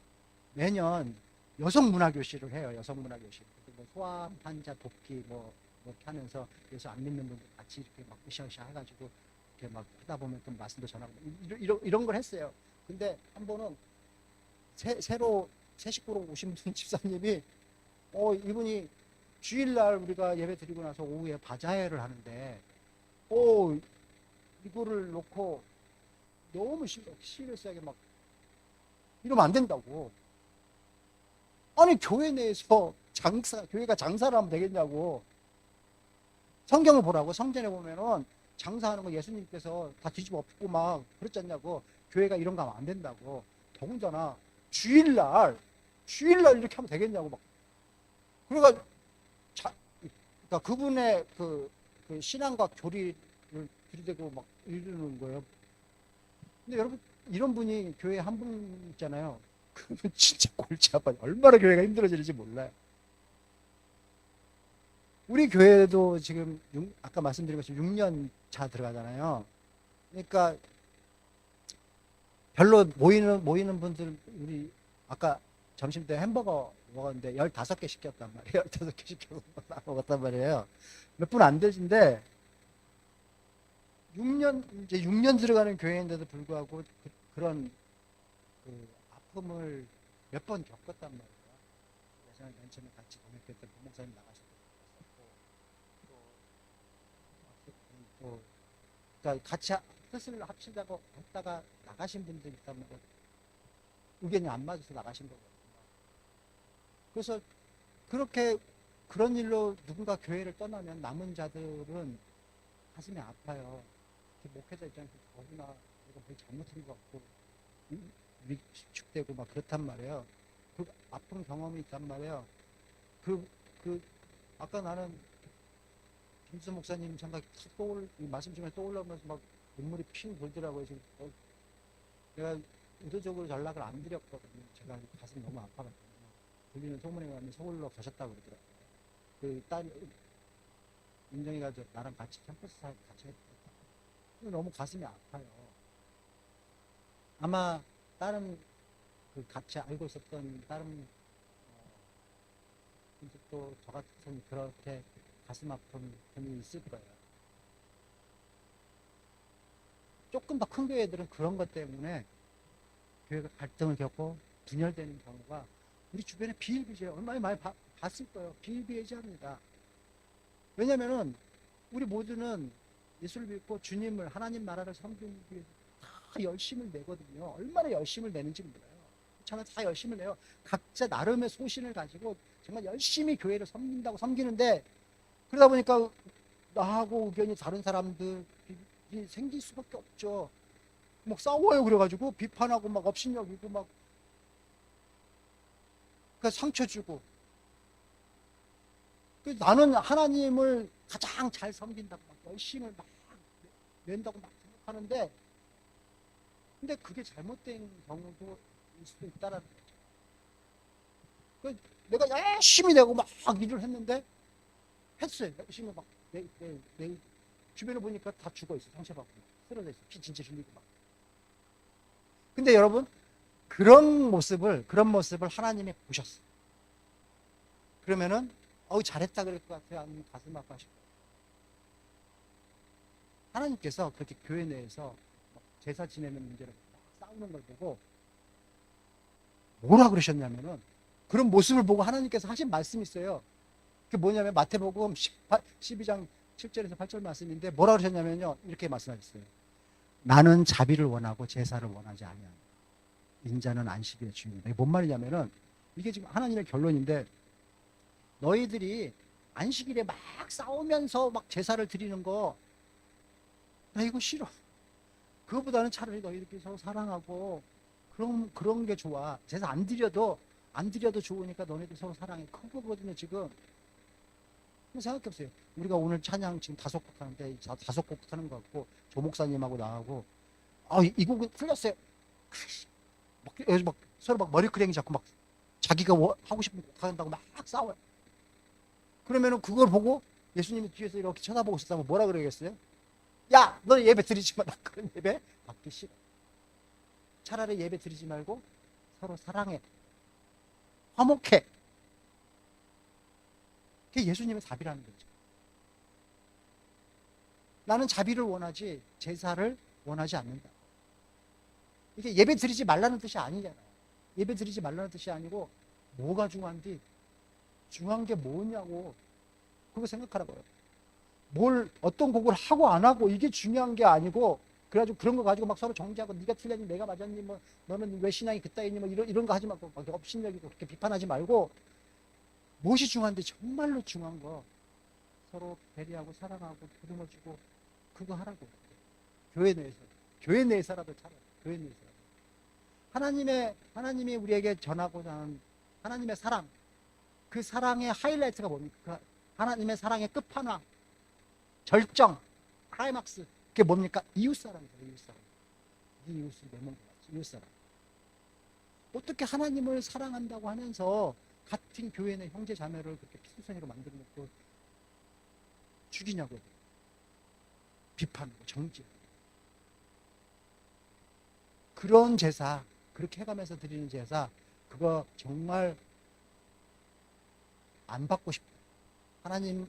매년 여성문화교실을 해요. 여성문화교실. 뭐 소아 환자 돕기 뭐 이렇게 하면서 그래서 안 믿는 분들 같이 이렇게 막 으쌰으쌰 해가지고 이렇게 막 하다 보면 또 말씀도 전하고 이런 걸 했어요. 근데 한 번은 새로 새 식구로 오신 분 집사님이 이분이 주일날 우리가 예배 드리고 나서 오후에 바자회를 하는데 이거를 놓고 너무 시리어스하게 막 이러면 안 된다고. 아니 교회 내에서 교회가 장사를 하면 되겠냐고. 성경을 보라고. 성전에 보면은 장사하는 거 예수님께서 다 뒤집어 엎고 막 그랬지 않냐고. 교회가 이런 거 하면 안 된다고. 더군다나 주일날 이렇게 하면 되겠냐고 막. 그러니까 그분의 그 신앙과 교리를 들이대고 막 이러는 거예요. 근데 여러분 이런 분이 교회에 한 분 있잖아요. 그분 진짜 골치 아파요. 얼마나 교회가 힘들어지는지 몰라요. 우리 교회도 지금 아까 말씀드린 것처럼 6년 차 들어가잖아요. 그러니까 별로 모이는 분들 우리 아까 점심 때 햄버거 먹었는데 15개 시켰단 말이에요. 15개 시켜서 먹었단 말이에요. 몇 분 안 되신데 6년 들어가는 교회인데도 불구하고 그런 아픔을 몇 번 겪었단 말이에요. 예전에 맨 처음에 같이 동역회 때 목사님 나가시고 또 그러니까 같이 뜻을 합치자고 했다가 나가신 분들이 있단 말이에요. 의견이 안 맞아서 나가신 거거든요. 그래서 그런 일로 누군가 교회를 떠나면 남은 자들은 가슴이 아파요. 목회자 입장에서 더구나 내가 뭘 잘못한 것 같고 위축되고 막 그렇단 말이에요. 그 아픈 경험이 있단 말이에요. 아까 나는 김수 목사님 생각이 말씀 중에 떠올라오면서 막 눈물이 핑 돌더라고요. 지금 내가 의도적으로 연락을 안 드렸거든요. 제가 가슴이 너무 아파가지고 들리는 소문에 가면 서울로 가셨다고 그러더라고요. 그 딸 민정이가 나랑 같이 캠퍼스 같이 했거든요. 너무 가슴이 아파요. 아마 다른 같이 알고 있었던 다른 분들도 저 같은 그렇게 가슴 아픈 분이 있을 거예요. 조금 더 큰 교회들은 그런 것 때문에 교회가 갈등을 겪고 분열되는 경우가 우리 주변에 비일비재해요. 얼마나 많이 봤을 거예요. 비일비재합니다. 왜냐면은 우리 모두는 예수를 믿고 주님을 하나님 나라를 섬기기 위해서 다 열심을 내거든요. 얼마나 열심을 내는지 몰라요. 정말 다 열심을 내요. 각자 나름의 소신을 가지고 정말 열심히 교회를 섬기는데 그러다 보니까 나하고 의견이 다른 사람들이 생길 수밖에 없죠. 막 싸워요. 그래가지고 비판하고 막 업신여기고 막 그러니까 상처 주고. 나는 하나님을 가장 잘 섬긴다고 막 열심을 막 낸다고 막 생각하는데 근데 그게 잘못된 경우도 있을 수도 있다라는 거죠. 내가 열심히 내고 막 일을 했는데 했어요. 열심히 막 내 주변에 보니까 다 죽어 있어. 상처받고 쓰러져 있어. 피 진짜 흘리고 막. 근데 여러분 그런 모습을 하나님이 보셨어. 그러면은 잘했다 그럴 것 같아요. 아니면 가슴 아파하실 거예요. 하나님께서 그렇게 교회 내에서 제사 지내는 문제로 싸우는 걸 보고 뭐라 그러셨냐면은 그런 모습을 보고 하나님께서 하신 말씀이 있어요. 그게 뭐냐면 마태복음 12장 7절에서 8절 말씀인데 뭐라 그러셨냐면요. 이렇게 말씀하셨어요. 나는 자비를 원하고 제사를 원하지 아니하노라. 인자는 안식일의 주인이다. 이게 뭔 말이냐면은 이게 지금 하나님의 결론인데 너희들이 안식일에 막 싸우면서 막 제사를 드리는 거 나 이거 싫어. 그거보다는 차라리 너희들끼리 서로 사랑하고 그런 게 좋아. 제사 안 드려도 좋으니까 너네들 서로 사랑해. 큰 거거든요, 지금. 생각해보세요. 우리가 오늘 찬양 지금 5곡 하는데, 5곡 하는 것 같고, 조 목사님하고 나하고, 이 곡은 틀렸어요. 여기서 막 서로 막 머리끄댕이 잡고 막 자기가 하고 싶은 곡 한다고 막 싸워요. 그러면은 그걸 보고 예수님이 뒤에서 이렇게 쳐다보고 있었다면 뭐라 그러겠어요? 야, 너 예배 드리지 마. 나 그런 예배 받기 싫어. 차라리 예배 드리지 말고 서로 사랑해. 화목해. 그게 예수님의 자비라는 거죠. 나는 자비를 원하지 제사를 원하지 않는다. 이게 예배 드리지 말라는 뜻이 아니잖아요. 예배 드리지 말라는 뜻이 아니고 뭐가 중요한지 중요한 게 뭐냐고 그거 생각하라고요. 어떤 곡을 하고 안 하고 이게 중요한 게 아니고 그래가지고 그런 거 가지고 막 서로 정지하고 네가 틀렸니 내가 맞았니 뭐 너는 왜 신앙이 그따위니 뭐 이런 거 하지 말고 막 업신여기고 그렇게 비판하지 말고 무엇이 중요한데 정말로 중요한 거 서로 배려하고 사랑하고 보듬어주고 그거 하라고. 교회 내에서라도 차라리 교회 내에서 하나님이 우리에게 전하고자 하는 하나님의 사랑, 그 사랑의 하이라이트가 뭡니까? 그 하나님의 사랑의 끝판왕, 절정, 클라이막스, 그게 뭡니까? 이웃사랑이죠. 이웃사랑. 네 이웃을 내 몸과 같이 이웃사랑. 어떻게 하나님을 사랑한다고 하면서 같은 교회 내 형제 자매를 그렇게 피투성이로 만들어 놓고 죽이냐고. 비판하고 정죄하고. 그런 제사, 그렇게 해가면서 드리는 제사, 그거 정말 안 받고 싶다. 하나님은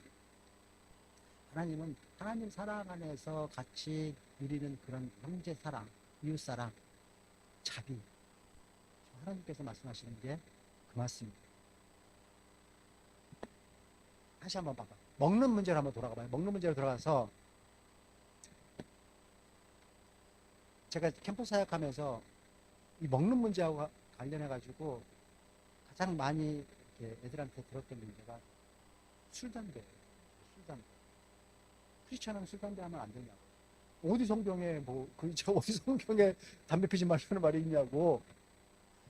하나님 사랑 안에서 같이 누리는 그런 형제 사랑, 이웃 사랑, 자비. 하나님께서 말씀하시는 게 그 말씀입니다. 다시 한번 봐봐. 먹는 문제로 한번 돌아가 봐요. 먹는 문제로 들어가서 제가 캠프 사역하면서 이 먹는 문제하고 관련해 가지고 가장 많이 애들한테 들었던 문제가 술, 담배. 크리스천은 술, 담배 하면 안 되냐고. 어디 성경에 어디 성경에 담배 피지 말라는 말이 있냐고.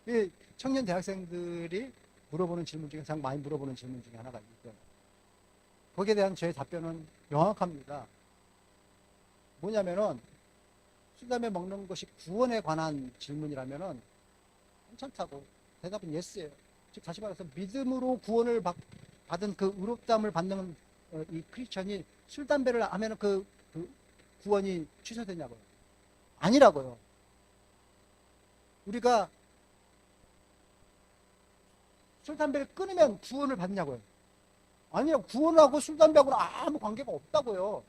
이 청년 대학생들이 물어보는 질문 중에 가장 많이 물어보는 질문 중에 하나가 있고요. 거기에 대한 저의 답변은 명확합니다. 뭐냐면은 술, 담배 먹는 것이 구원에 관한 질문이라면은 괜찮다고. 대답은 예스예요. 즉 다시 말해서 믿음으로 구원을 받은 그 의롭다함을 받는 이 크리스천이 술, 담배를 하면은 그 구원이 취소되냐고요. 아니라고요. 우리가 술, 담배를 끊으면 구원을 받냐고요. 아니요. 구원하고 술, 담배하고는 아무 관계가 없다고요.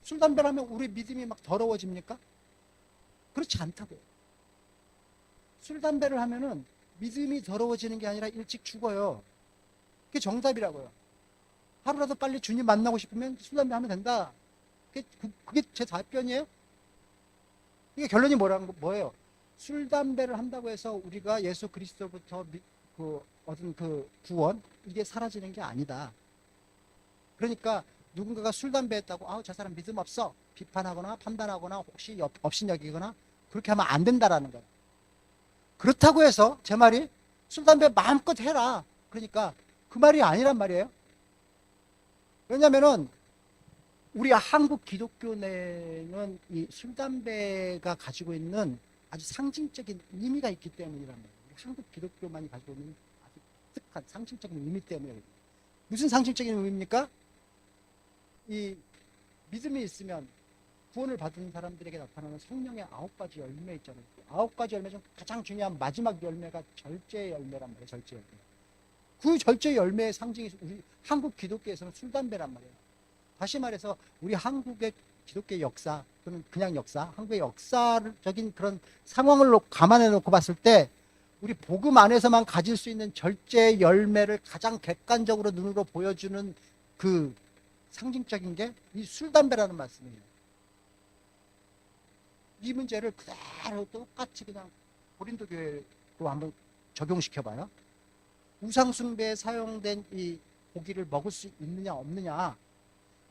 술, 담배를 하면 우리 믿음이 막 더러워집니까? 그렇지 않다고요. 술, 담배를 하면은 믿음이 더러워지는 게 아니라 일찍 죽어요. 그게 정답이라고요. 하루라도 빨리 주님 만나고 싶으면 술, 담배 하면 된다. 그게 제 답변이에요? 이게 결론이 뭐예요? 술, 담배를 한다고 해서 우리가 예수 그리스도부터 얻은 그 구원, 이게 사라지는 게 아니다. 그러니까 누군가가 술, 담배 했다고 저 사람 믿음 없어 비판하거나 판단하거나 혹시 업신여기거나 그렇게 하면 안 된다라는 거예요. 그렇다고 해서 제 말이 술, 담배 마음껏 해라. 그러니까 그 말이 아니란 말이에요. 왜냐면은 우리 한국 기독교 내에는 이 술, 담배가 가지고 있는 아주 상징적인 의미가 있기 때문이란 말이에요. 한국 기독교만이 가지고 있는 아주 특한 상징적인 의미 때문에. 무슨 상징적인 의미입니까? 이 믿음이 있으면 구원을 받은 사람들에게 나타나는 성령의 9가지 열매 있잖아요. 9가지 열매 중 가장 중요한 마지막 열매가 절제의 열매란 말이에요. 절제 열매. 그 절제 열매의 상징이 우리 한국 기독교에서는 술, 담배란 말이에요. 다시 말해서 우리 한국의 기독교의 역사 또는 그냥 역사, 한국의 역사적인 그런 상황을 감안해 놓고 봤을 때 우리 복음 안에서만 가질 수 있는 절제 열매를 가장 객관적으로 눈으로 보여주는 그 상징적인 게 이 술, 담배라는 말씀이에요. 이 문제를 그대로 똑같이 그냥 고린도 교회로 한번 적용시켜봐요. 우상숭배에 사용된 이 고기를 먹을 수 있느냐 없느냐,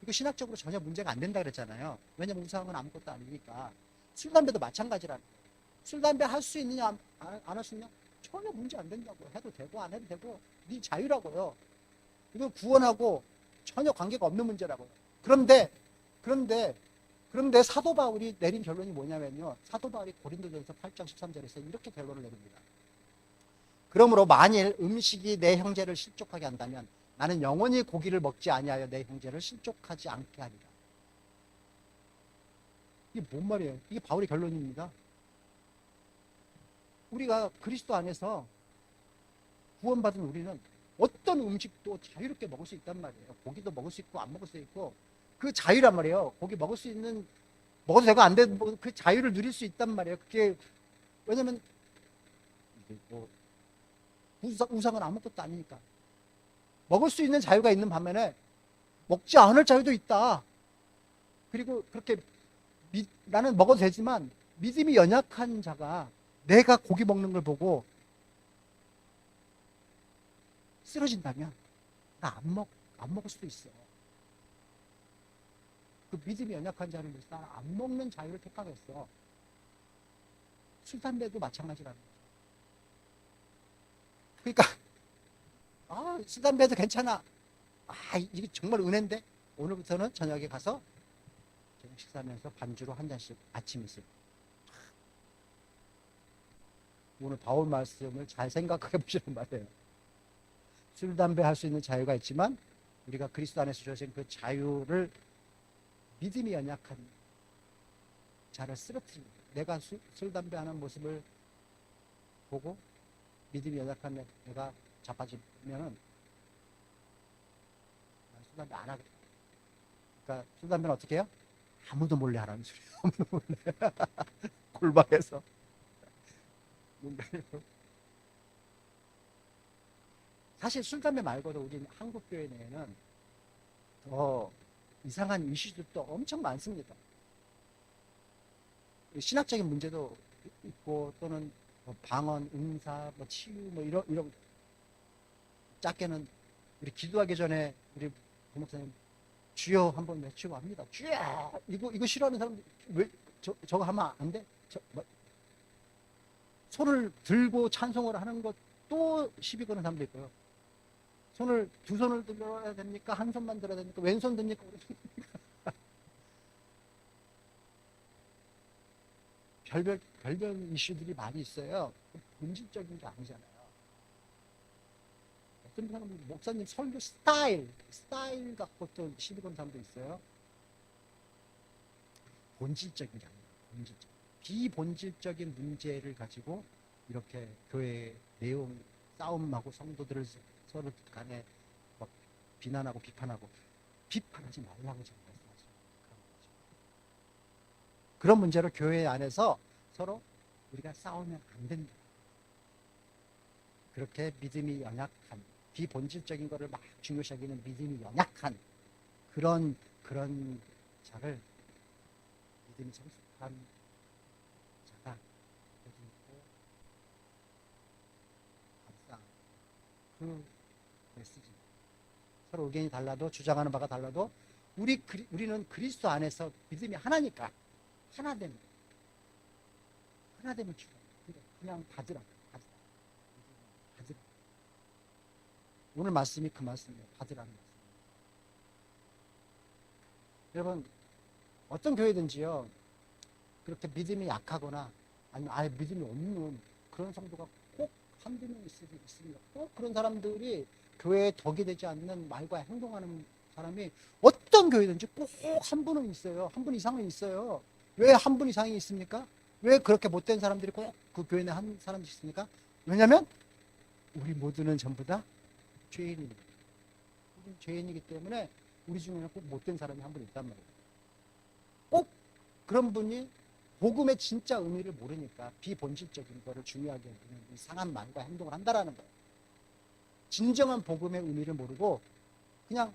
이거 신학적으로 전혀 문제가 안 된다 그랬잖아요. 왜냐면 우상은 아무것도 아니니까. 술, 담배도 마찬가지라는 거예요. 술, 담배 할 수 있느냐, 안 할 수 있느냐? 전혀 문제 안 된다고. 해도 되고, 안 해도 되고, 네 자유라고요. 이거 구원하고 전혀 관계가 없는 문제라고요. 그런데 사도 바울이 내린 결론이 뭐냐면요. 사도 바울이 고린도전서 8장 13절에서 이렇게 결론을 내립니다. 그러므로 만일 음식이 내 형제를 실족하게 한다면 나는 영원히 고기를 먹지 아니하여 내 형제를 실족하지 않게 하리라. 이게 뭔 말이에요? 이게 바울의 결론입니다. 우리가 그리스도 안에서 구원받은 우리는 어떤 음식도 자유롭게 먹을 수 있단 말이에요. 고기도 먹을 수 있고 안 먹을 수 있고 그 자유란 말이에요. 고기 먹을 수 있는 먹어도 되고 안 돼도 그 자유를 누릴 수 있단 말이에요. 그게 왜냐면 뭐 우상은 아무것도 아니니까 먹을 수 있는 자유가 있는 반면에 먹지 않을 자유도 있다. 그리고 그렇게 나는 먹어도 되지만 믿음이 연약한 자가 내가 고기 먹는 걸 보고 쓰러진다면 나 안 먹을 수도 있어. 그 믿음이 연약한 자를 위해서 나는 안 먹는 자유를 택하겠어. 술, 담배도 마찬가지라는 거죠. 그러니까 술, 담배도 괜찮아. 이게 정말 은혜인데 오늘부터는 저녁에 가서 저녁 식사하면서 반주로 한 잔씩 아침 있을 오늘 바울 말씀을 잘 생각해 보시는 말이에요. 술, 담배 할 수 있는 자유가 있지만 우리가 그리스도 안에서 주어진 그 자유를 믿음이 연약한 자를 쓰러뜨립니다. 내가 술, 담배 하는 모습을 보고 믿음이 연약한 내가 자빠지면은 술, 담배 안 하게 돼요. 그러니까 술, 담배는 어떻게 해요? 아무도 몰래 하라는 소리예요. 아무도 몰래. 골방에서. 사실 술, 담배 말고도 우리 한국 교회 내에는 더 이상한 이슈들도 엄청 많습니다. 신학적인 문제도 있고 또는 뭐 방언, 은사, 뭐 치유, 뭐 이런 작게는 우리 기도하기 전에 우리 부목사님 주여 한번 외치고 합니다. 주여! 이거 싫어하는 사람들 왜 저거 하면 안 돼? 손을 들고 찬송을 하는 것도 시비 거는 사람도 있고요. 두 손을 들어야 됩니까? 한 손만 들어야 됩니까? 왼손 듭니까? 별별 이슈들이 많이 있어요. 본질적인 게 아니잖아요. 어떤 사람은 목사님 설교 스타일 갖고 또 시비 거는 사람도 있어요. 본질적인 게 아니에요. 비본질적인 문제를 가지고 이렇게 교회 내용 싸움하고 성도들을 서로 간에 막 비난하고 비판하지 말라고 지금 말씀하시는 그런 거죠. 그런 문제로 교회 안에서 서로 우리가 싸우면 안 된다. 그렇게 믿음이 연약한 비본질적인 것을 막 중요시 여기는 믿음이 연약한 그런 자를 믿음이 성숙한 자가 어디 있고 감싸 그 메시지. 서로 의견이 달라도 주장하는 바가 달라도 우리는 그리스도 안에서 믿음이 하나니까 하나됨을 주라. 그냥 받으라. 오늘 말씀이 그 말씀이에요. 받으라는 말씀. 여러분 어떤 교회든지요 그렇게 믿음이 약하거나 아니면 아예 믿음이 없는 그런 성도가 꼭 한두 명 있습니다. 꼭 그런 사람들이 교회에 덕이 되지 않는 말과 행동하는 사람이 어떤 교회든지 꼭 한 분은 있어요. 한 분 이상은 있어요. 왜 한 분 이상이 있습니까? 왜 그렇게 못된 사람들이 꼭 그 교회 내 한 사람이 있습니까? 왜냐하면 우리 모두는 전부 다 죄인입니다. 우리 죄인이기 때문에 우리 중에는 꼭 못된 사람이 한 분 있단 말이에요. 꼭 그런 분이 복음의 진짜 의미를 모르니까 비본질적인 거를 중요하게 여기는 이상한 말과 행동을 한다라는 거예요. 진정한 복음의 의미를 모르고 그냥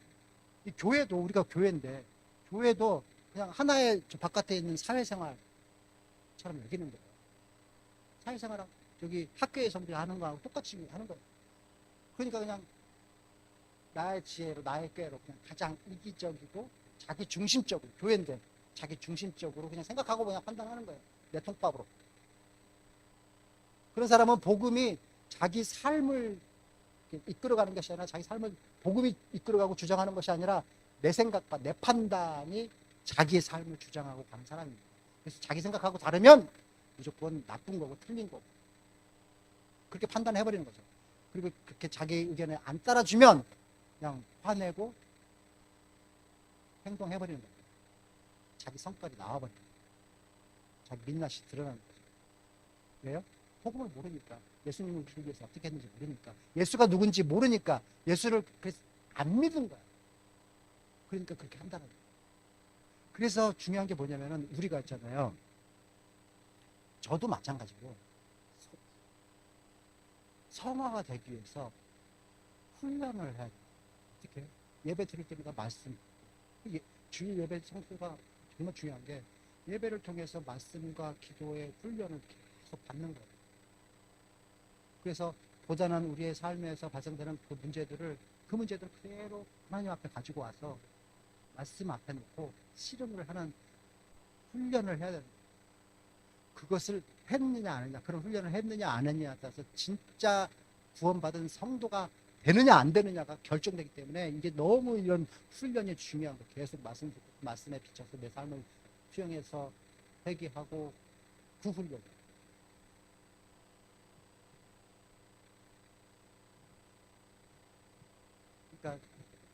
이 교회도 우리가 교회인데 교회도 그냥 하나의 저 바깥에 있는 사회생활처럼 여기는 거예요. 사회생활은 저기 학교에서 우리가 하는 거하고 똑같이 하는 거예요. 그러니까 그냥 나의 지혜로 나의 꾀로 그냥 가장 이기적이고 자기 중심적으로 교회인데 자기 중심적으로 그냥 생각하고 그냥 판단하는 거예요. 내 통밥으로. 그런 사람은 복음이 자기 삶을 이끌어가는 것이 아니라 자기 삶을 복음이 이끌어가고 주장하는 것이 아니라 내 생각과 내 판단이 자기의 삶을 주장하고 가는 사람입니다. 그래서 자기 생각하고 다르면 무조건 나쁜 거고 틀린 거고 그렇게 판단해버리는 거죠. 그리고 그렇게 자기 의견에 안 따라주면 그냥 화내고 행동해버리는 거예요. 자기 성깔이 나와버리는 거예요. 자기 민낯이 드러나는 거죠. 왜요? 복음을 모르니까. 예수님을 우리를 위해서 어떻게 했는지 모르니까. 예수가 누군지 모르니까. 예수를 안 믿은 거야. 그러니까 그렇게 한다는 거예요. 그래서 중요한 게 뭐냐면은 우리가 있잖아요. 저도 마찬가지고 성화가 되기 위해서 훈련을 해야 돼요. 어떻게? 예배 드릴 때마다 말씀. 주일 예배 성수가 정말 중요한 게 예배를 통해서 말씀과 기도의 훈련을 계속 받는 거예요. 그래서 보다는 우리의 삶에서 발생되는 그 문제들을 그대로 하나님 앞에 가지고 와서 말씀 앞에 놓고 씨름을 하는 훈련을 해야 됩니다. 그것을 했느냐 안 했느냐, 그런 훈련을 했느냐 안 했느냐에 따라서 진짜 구원받은 성도가 되느냐 안 되느냐가 결정되기 때문에 이게 너무 이런 훈련이 중요한 거. 계속 말씀에 비춰서 내 삶을 수용해서 회개하고 그 훈련. 그러니까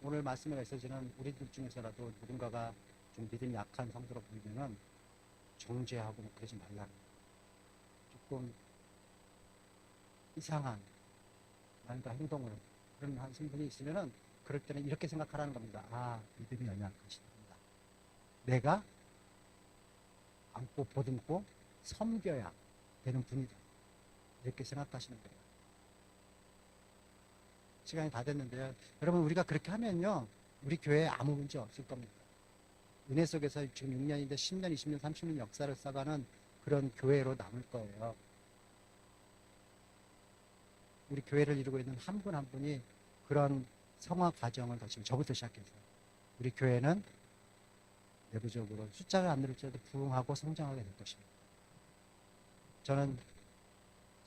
오늘 말씀에 메시지는 우리들 중에서라도 누군가가 좀 믿음이 약한 성도로 보이면은 정죄하고 뭐 그러지 말라는 거예요. 조금 이상한 말과 행동을 그런 한 성분이 있으면은 그럴 때는 이렇게 생각하라는 겁니다. 아, 믿음이 연약한 것입니다. 내가 안고 보듬고 섬겨야 되는 분이다. 이렇게 생각하시는 거예요. 시간이 다 됐는데요. 여러분, 우리가 그렇게 하면요, 우리 교회에 아무 문제 없을 겁니다. 은혜 속에서 지금 6년인데 10년, 20년, 30년 역사를 써가는 그런 교회로 남을 거예요. 우리 교회를 이루고 있는 한 분 한 분이 그런 성화 과정을 거치고 저부터 시작해서 우리 교회는 내부적으로 숫자를 안 늘을지라도 부흥하고 성장하게 될 것입니다. 저는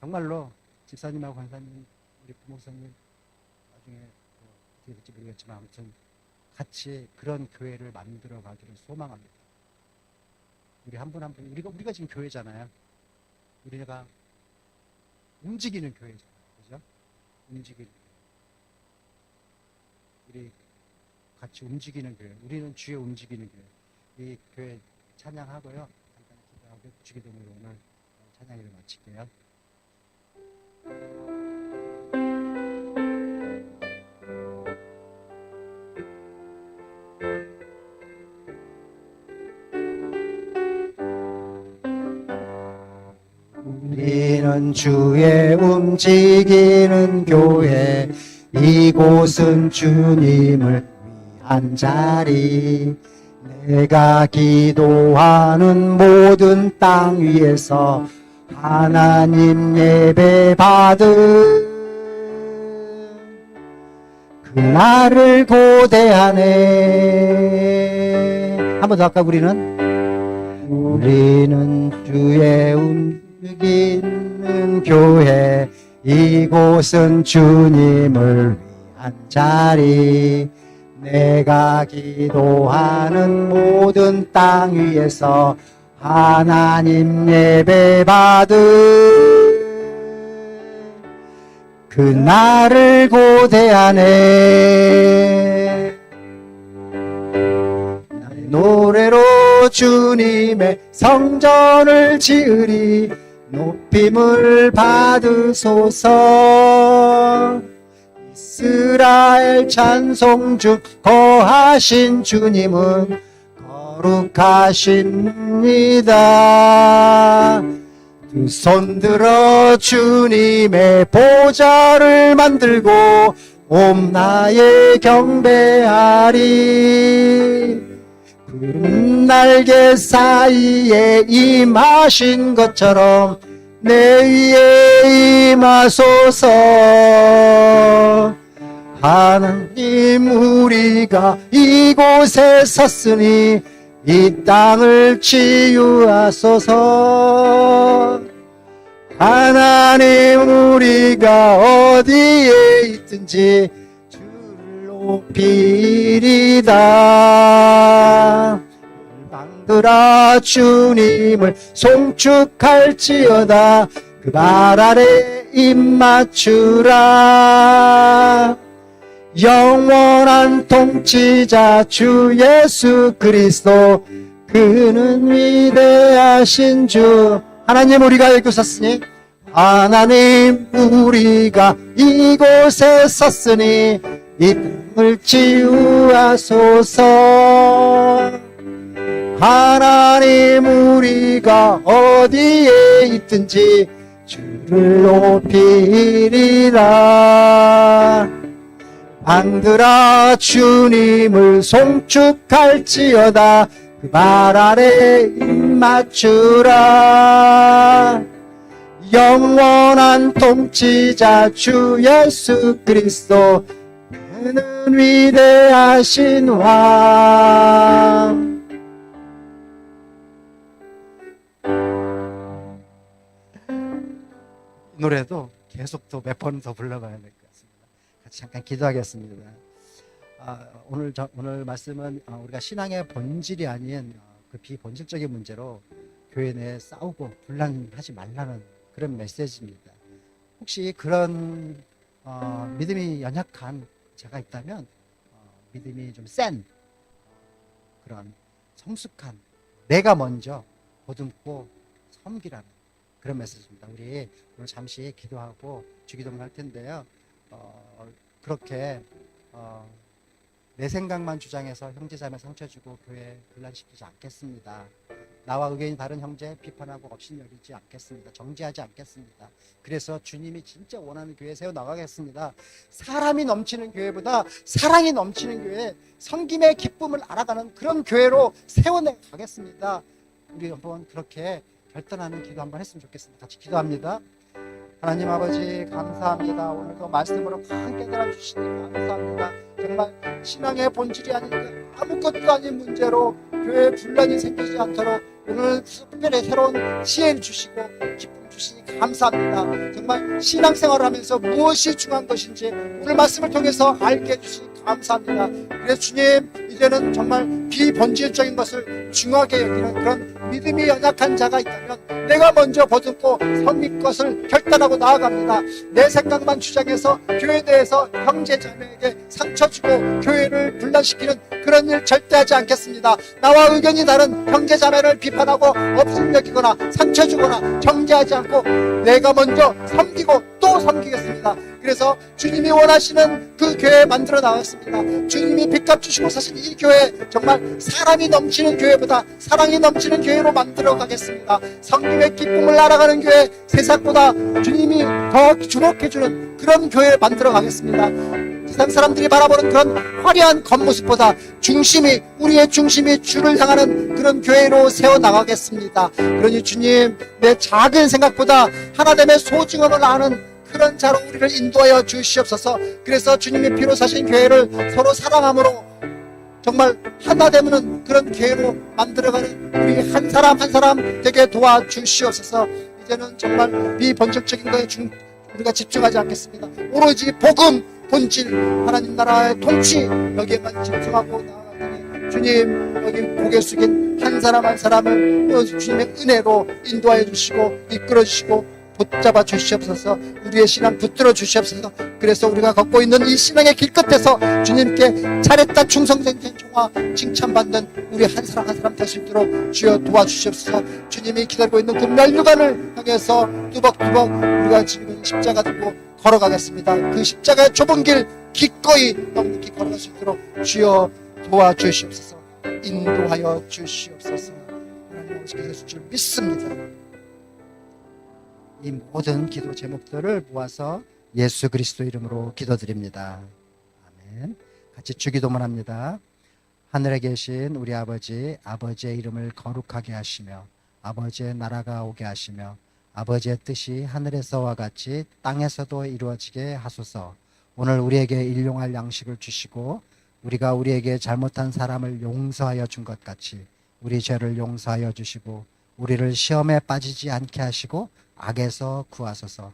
정말로 집사님하고 권사님, 우리 부목사님 나중에 어떻게 될지 모르겠지만 아무튼 같이 그런 교회를 만들어 가기를 소망합니다. 우리 한 분 한 분, 우리가 지금 교회잖아요. 우리가 움직이는 교회잖아요. 그죠? 움직이는 교회. 우리 같이 움직이는 교회. 우리는 주에 움직이는 교회. 이 교회 찬양하고요. 간단히 기도하고 주기도문으로 오늘 찬양회를 마칠게요. 우리는 주의 움직이는 교회, 이곳은 주님을 위한 자리. 내가 기도하는 모든 땅 위에서 하나님 예배 받은 그날을 고대하네. 한 번 더 할까? 우리는 주의 움직이는 교회, 이곳은 주님을 위한 자리. 내가 기도하는 모든 땅 위에서 하나님 예배 받은 그날을 고대하네. 나의 노래로 주님의 성전을 지으리. 높임을 받으소서. 이스라엘 찬송 중 거하신 주님은 거룩하십니다. 두 손 들어 주님의 보좌를 만들고 옴 나의 경배하리. 푸른 날개 사이에 임하신 것처럼 내 위에 임하소서. 하나님, 우리가 이곳에 섰으니 이 땅을 치유하소서. 하나님, 우리가 어디에 있든지 주를 높이리다. 열방들아 주님을 송축할지어다. 그 발 아래 입 맞추라. 영원한 통치자 주 예수 그리스도, 그는 위대하신 주. 하나님, 우리가 여기 섰으니, 하나님, 우리가 이곳에 섰으니 이 땅을 치유하소서. 하나님, 우리가 어디에 있든지 주를 높이리라. 방들아 주님을 송축할지어다. 그 발 아래 입 맞추라. 영원한 통치자 주 예수 그리스도, 그는 위대하신 왕. 이 노래도 계속 또 몇 번 더 불러봐야 될 것 같습니다. 같이 잠깐 기도하겠습니다. 오늘 말씀은 우리가 신앙의 본질이 아닌 그 비본질적인 문제로 교회 내에 싸우고 분란하지 말라는 그런 메시지입니다. 혹시 그런 믿음이 연약한 제가 있다면 믿음이 좀 센 그런 성숙한 내가 먼저 보듬고 섬기라는 그런 메시지입니다. 우리 오늘 잠시 기도하고 주기도문 할 텐데요. 그렇게 내 생각만 주장해서 형제자매 상처 주고 교회 분란시키지 않겠습니다. 나와 의견이 다른 형제 비판하고 업신여기지 않겠습니다. 정죄하지 않겠습니다. 그래서 주님이 진짜 원하는 교회 세워나가겠습니다. 사람이 넘치는 교회보다 사랑이 넘치는 교회, 섬김의 기쁨을 알아가는 그런 교회로 세워나가겠습니다. 우리 한번 그렇게 결단하는 기도 한번 했으면 좋겠습니다. 같이 기도합니다. 하나님 아버지, 감사합니다. 오늘도 말씀으로 큰 깨달음 주시니 감사합니다. 정말 신앙의 본질이 아닌 그 아무것도 아닌 문제로 교회에 분란이 생기지 않도록 오늘 특별히 새로운 지혜를 주시고 기쁨 주시니 감사합니다. 정말 신앙생활을 하면서 무엇이 중요한 것인지 오늘 말씀을 통해서 알게 해주시니 감사합니다. 그래서 주님, 이제는 정말 비본질적인 것을 중요하게 여기는 그런 믿음이 연약한 자가 있다면 내가 먼저 보듬고 섬길 것을 결단하고 나아갑니다. 내 생각만 주장해서 교회에 대해서 형제 자매에게 상처 주고 교회를 분란시키는 그런 일 절대 하지 않겠습니다. 나와 의견이 다른 형제 자매를 비판하고 업신여기거나 상처 주거나 정죄하지 않고 내가 먼저 섬기고 또 섬기겠습니다. 그래서 주님이 원하시는 그 교회 만들어 나왔습니다. 주님이 빚값 주시고 사신 이 교회, 정말 사람이 넘치는 교회보다 사랑이 넘치는 교회로 만들어 가겠습니다. 성김의 기쁨을 알아가는 교회, 세상보다 주님이 더 주목해주는 그런 교회를 만들어 가겠습니다. 세상 사람들이 바라보는 그런 화려한 겉모습보다 우리의 중심이 주를 향하는 그런 교회로 세워나가겠습니다. 그러니 주님, 내 작은 생각보다 하나됨의 소중함을 아는 그런 자로 우리를 인도하여 주시옵소서. 그래서 주님이 피로 사신 교회를 서로 사랑함으로 정말 하나 되는 그런 교회로 만들어가는 우리 한 사람 한 사람 되게 도와주시옵소서. 이제는 정말 비본질적인 거에 우리가 집중하지 않겠습니다. 오로지 복음, 본질, 하나님 나라의 통치, 여기에만 집중하고 나아가니 주님, 여기 고개 숙인 한 사람 한 사람을 주님의 은혜로 인도하여 주시고 이끌어 주시고 붙잡아 주시옵소서. 우리의 신앙 붙들어 주시옵소서. 그래서 우리가 걷고 있는 이 신앙의 길 끝에서 주님께 잘했다 충성된 종아 칭찬받는 우리 한 사람 한 사람 될 수 있도록 주여 도와주시옵소서. 주님이 기다리고 있는 그 멸류관을 향해서 뚜벅뚜벅 우리가 지금 십자가 들고 걸어가겠습니다. 그 십자가의 좁은 길 기꺼이 넉넉히 걸어갈 수 있도록 주여 도와주시옵소서. 인도하여 주시옵소서. 하나님 아버지께 해주실 줄 믿습니다. 이 모든 기도 제목들을 모아서 예수 그리스도 이름으로 기도드립니다. 아멘. 같이 주기도문 합니다. 하늘에 계신 우리 아버지, 아버지의 이름을 거룩하게 하시며 아버지의 나라가 오게 하시며 아버지의 뜻이 하늘에서와 같이 땅에서도 이루어지게 하소서. 오늘 우리에게 일용할 양식을 주시고 우리가 우리에게 잘못한 사람을 용서하여 준 것 같이 우리 죄를 용서하여 주시고 우리를 시험에 빠지지 않게 하시고 악에서 구하소서.